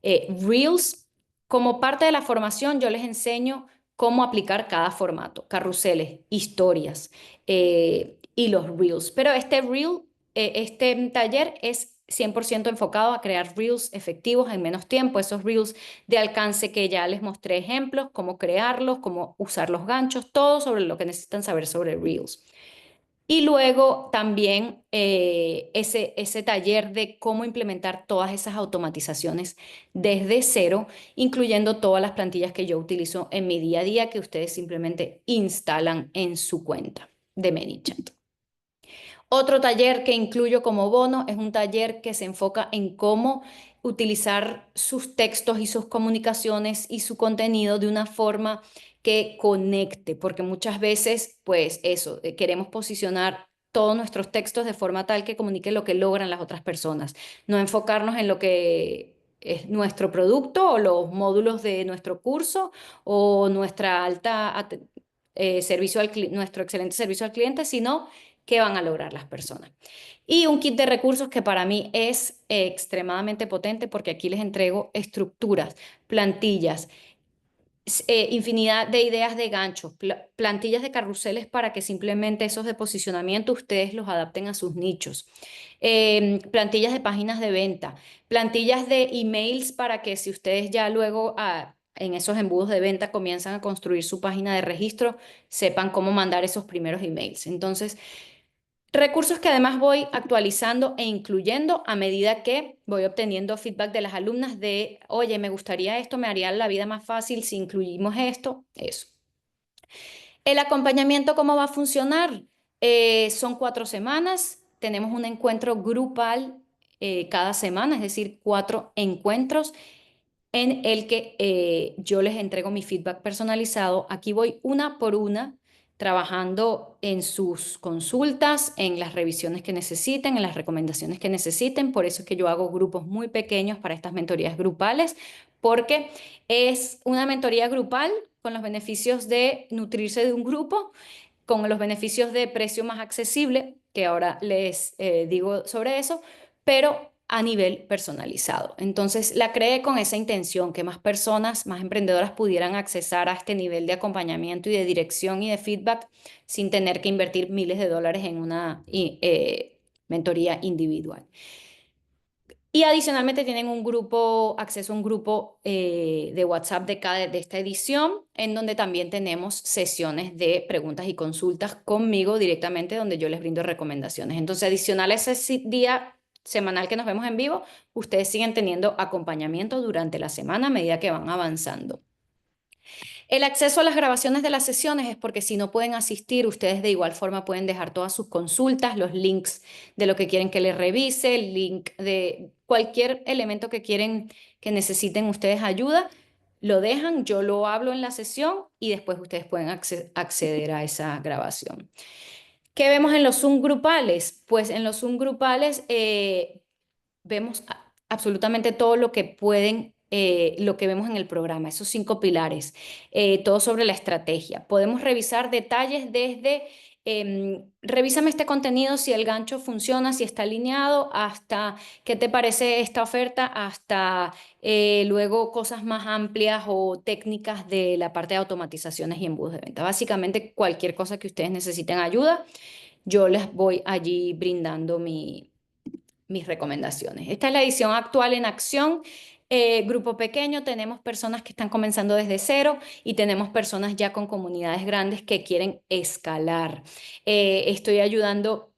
Reels. Como parte de la formación, yo les enseño cómo aplicar cada formato, carruseles, historias y los Reels. Pero este taller es 100% enfocado a crear Reels efectivos en menos tiempo, esos Reels de alcance que ya les mostré ejemplos, cómo crearlos, cómo usar los ganchos, todo sobre lo que necesitan saber sobre Reels. Y luego también ese taller de cómo implementar todas esas automatizaciones desde cero, incluyendo todas las plantillas que yo utilizo en mi día a día que ustedes simplemente instalan en su cuenta de ManyChat. Otro taller que incluyo como bono es un taller que se enfoca en cómo utilizar sus textos y sus comunicaciones y su contenido de una forma que conecte, porque muchas veces, pues eso, queremos posicionar todos nuestros textos de forma tal que comunique lo que logran las otras personas, no enfocarnos en lo que es nuestro producto o los módulos de nuestro curso o nuestra nuestro excelente servicio al cliente, sino qué van a lograr las personas. Y un kit de recursos que para mí es extremadamente potente porque aquí les entrego estructuras, plantillas, infinidad de ideas de ganchos, plantillas de carruseles para que simplemente esos de posicionamiento ustedes los adapten a sus nichos, plantillas de páginas de venta, plantillas de emails para que si ustedes ya luego en esos embudos de venta comienzan a construir su página de registro, sepan cómo mandar esos primeros emails. Entonces, recursos que además voy actualizando e incluyendo a medida que voy obteniendo feedback de las alumnas de, oye, me gustaría esto, me haría la vida más fácil si incluimos esto, eso. El acompañamiento, ¿cómo va a funcionar? Son 4 semanas, tenemos un encuentro grupal cada semana, es decir, 4 encuentros en el que yo les entrego mi feedback personalizado. Aquí voy una por una, trabajando en sus consultas, en las revisiones que necesiten, en las recomendaciones que necesiten. Por eso es que yo hago grupos muy pequeños para estas mentorías grupales, porque es una mentoría grupal con los beneficios de nutrirse de un grupo, con los beneficios de precio más accesible, que ahora les digo sobre eso, pero a nivel personalizado. Entonces, la creé con esa intención, que más personas, más emprendedoras pudieran accesar a este nivel de acompañamiento y de dirección y de feedback sin tener que invertir miles de dólares en una mentoría individual. Y adicionalmente tienen un grupo, acceso a un grupo de WhatsApp de esta edición, en donde también tenemos sesiones de preguntas y consultas conmigo directamente, donde yo les brindo recomendaciones. Entonces, adicional a ese día semanal que nos vemos en vivo, ustedes siguen teniendo acompañamiento durante la semana a medida que van avanzando. El acceso a las grabaciones de las sesiones es porque si no pueden asistir, ustedes de igual forma pueden dejar todas sus consultas, los links de lo que quieren que les revise, el link de cualquier elemento que quieren que necesiten ustedes ayuda, lo dejan, yo lo hablo en la sesión y después ustedes pueden acceder a esa grabación. ¿Qué vemos en los Zoom grupales? Pues en los Zoom grupales vemos absolutamente todo lo que pueden, lo que vemos en el programa, esos 5 pilares, todo sobre la estrategia. Podemos revisar detalles desde, revísame este contenido si el gancho funciona, si está alineado, hasta qué te parece esta oferta, hasta luego cosas más amplias o técnicas de la parte de automatizaciones y embudos de venta. Básicamente cualquier cosa que ustedes necesiten ayuda, yo les voy allí brindando mis recomendaciones. Esta es la edición actual en acción. Grupo pequeño, tenemos personas que están comenzando desde cero y tenemos personas ya con comunidades grandes que quieren escalar. Estoy ayudando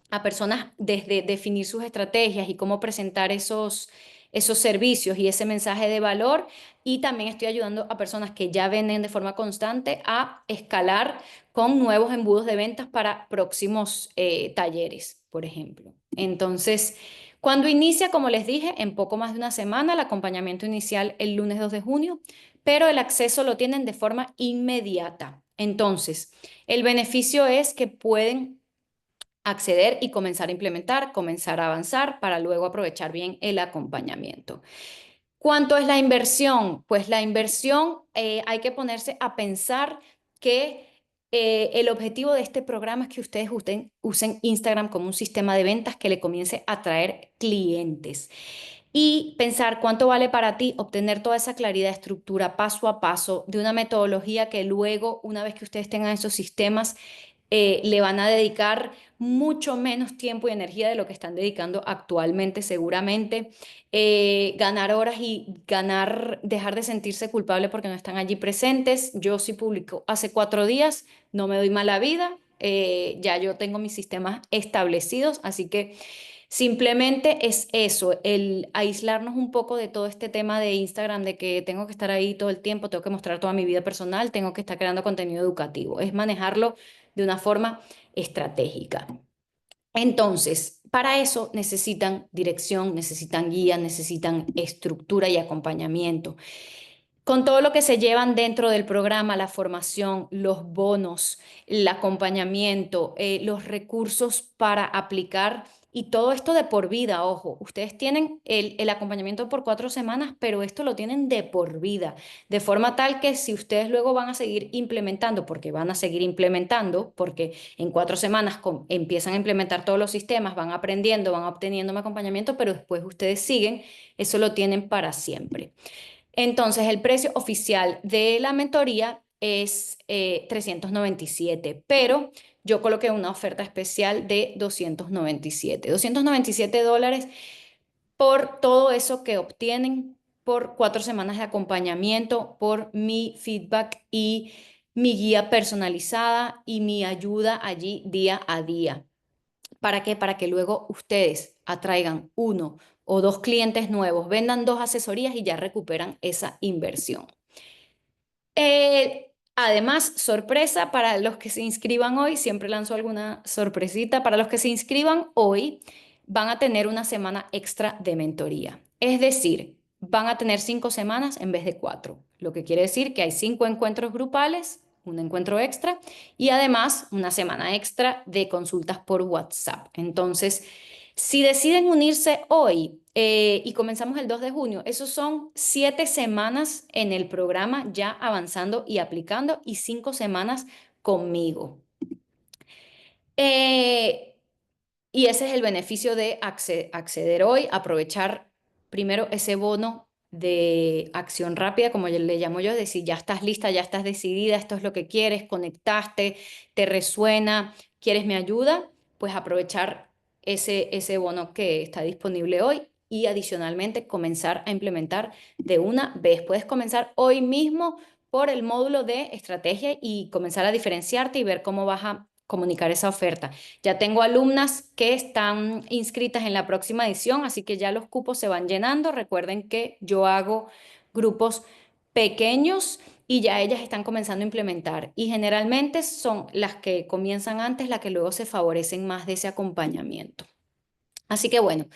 a personas desde definir sus estrategias y cómo presentar esos servicios y ese mensaje de valor. Y también estoy ayudando a personas que ya venden de forma constante a escalar con nuevos embudos de ventas para próximos talleres, por ejemplo. Entonces, cuando inicia, como les dije, en poco más de una semana, el acompañamiento inicial el lunes 2 de junio, pero el acceso lo tienen de forma inmediata. Entonces, el beneficio es que pueden acceder y comenzar a implementar, comenzar a avanzar para luego aprovechar bien el acompañamiento. ¿Cuánto es la inversión? Pues la inversión hay que ponerse a pensar que el objetivo de este programa es que ustedes usen Instagram como un sistema de ventas que le comience a traer clientes y pensar cuánto vale para ti obtener toda esa claridad, estructura paso a paso de una metodología que luego, una vez que ustedes tengan esos sistemas, le van a dedicar mucho menos tiempo y energía de lo que están dedicando actualmente, seguramente. Ganar horas y dejar de sentirse culpable porque no están allí presentes. Yo sí publico hace 4 días, no me doy mala vida, ya yo tengo mis sistemas establecidos, así que simplemente es eso, el aislarnos un poco de todo este tema de Instagram, de que tengo que estar ahí todo el tiempo, tengo que mostrar toda mi vida personal, tengo que estar creando contenido educativo. Es manejarlo de una forma estratégica. Entonces, para eso necesitan dirección, necesitan guía, necesitan estructura y acompañamiento. con todo lo que se llevan dentro del programa, la formación, los bonos, el acompañamiento, los recursos para aplicar y todo esto de por vida, ojo, ustedes tienen el acompañamiento por 4 semanas, pero esto lo tienen de por vida, de forma tal que si ustedes luego van a seguir implementando, porque van a seguir implementando, porque en 4 semanas empiezan a implementar todos los sistemas, van aprendiendo, van obteniendo un acompañamiento, pero después ustedes siguen, eso lo tienen para siempre. Entonces, el precio oficial de la mentoría es 397, pero yo coloqué una oferta especial de 297 dólares por todo eso que obtienen, por 4 semanas de acompañamiento, por mi feedback y mi guía personalizada y mi ayuda allí día a día. ¿Para qué? Para que luego ustedes atraigan 1 o 2 clientes nuevos, vendan 2 asesorías y ya recuperan esa inversión. Además, sorpresa para los que se inscriban hoy, siempre lanzo alguna sorpresita, para los que se inscriban hoy van a tener una semana extra de mentoría. Es decir, van a tener 5 semanas en vez de 4, lo que quiere decir que hay 5 encuentros grupales, un encuentro extra y además una semana extra de consultas por WhatsApp. Entonces, si deciden unirse hoy y comenzamos el 2 de junio, esos son 7 semanas en el programa ya avanzando y aplicando y 5 semanas conmigo. Eh, y ese es el beneficio de acceder hoy, aprovechar primero ese bono de acción rápida, como le llamo yo, es decir, ya estás lista, ya estás decidida, esto es lo que quieres, conectaste, te resuena, quieres mi ayuda, pues aprovechar ese bono que está disponible hoy y adicionalmente comenzar a implementar de una vez. Puedes comenzar hoy mismo por el módulo de estrategia y comenzar a diferenciarte y ver cómo vas a comunicar esa oferta. Ya tengo alumnas que están inscritas en la próxima edición, así que ya los cupos se van llenando. Recuerden que yo hago grupos pequeños y ya ellas están comenzando a implementar. Y generalmente son las que comienzan antes, las que luego se favorecen más de ese acompañamiento. Así que bueno,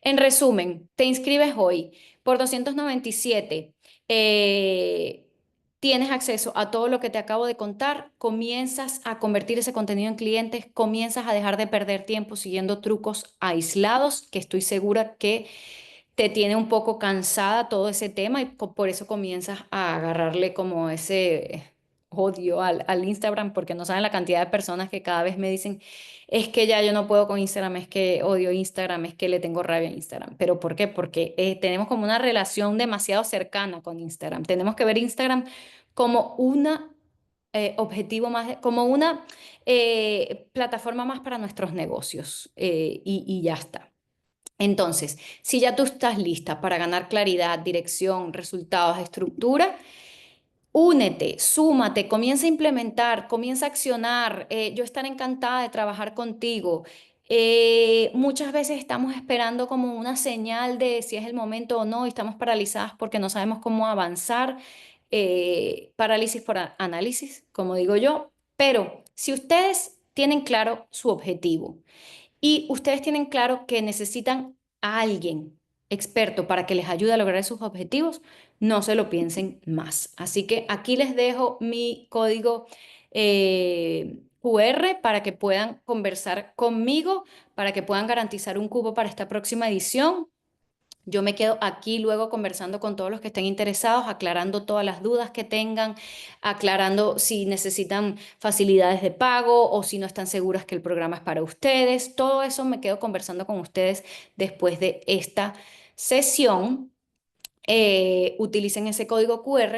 en resumen, te inscribes hoy por 297. Tienes acceso a todo lo que te acabo de contar, comienzas a convertir ese contenido en clientes, comienzas a dejar de perder tiempo siguiendo trucos aislados, que estoy segura que te tiene un poco cansada todo ese tema y por eso comienzas a agarrarle como ese odio al Instagram, porque no saben la cantidad de personas que cada vez me dicen, es que ya yo no puedo con Instagram, es que odio Instagram, es que le tengo rabia a Instagram. ¿Pero por qué? Porque tenemos como una relación demasiado cercana con Instagram. Tenemos que ver Instagram como una objetivo más, como una plataforma más para nuestros negocios y ya está. Entonces, si ya tú estás lista para ganar claridad, dirección, resultados, estructura, únete, súmate, comienza a implementar, comienza a accionar. Yo estaré encantada de trabajar contigo. Muchas veces estamos esperando como una señal de si es el momento o no y estamos paralizadas porque no sabemos cómo avanzar. Parálisis por análisis, como digo yo. Pero si ustedes tienen claro su objetivo, y ustedes tienen claro que necesitan a alguien experto para que les ayude a lograr sus objetivos, no se lo piensen más. Así que aquí les dejo mi código QR para que puedan conversar conmigo, para que puedan garantizar un cupo para esta próxima edición. Yo me quedo aquí luego conversando con todos los que estén interesados, aclarando todas las dudas que tengan, aclarando si necesitan facilidades de pago o si no están seguras que el programa es para ustedes. Todo eso me quedo conversando con ustedes después de esta sesión. Utilicen ese código QR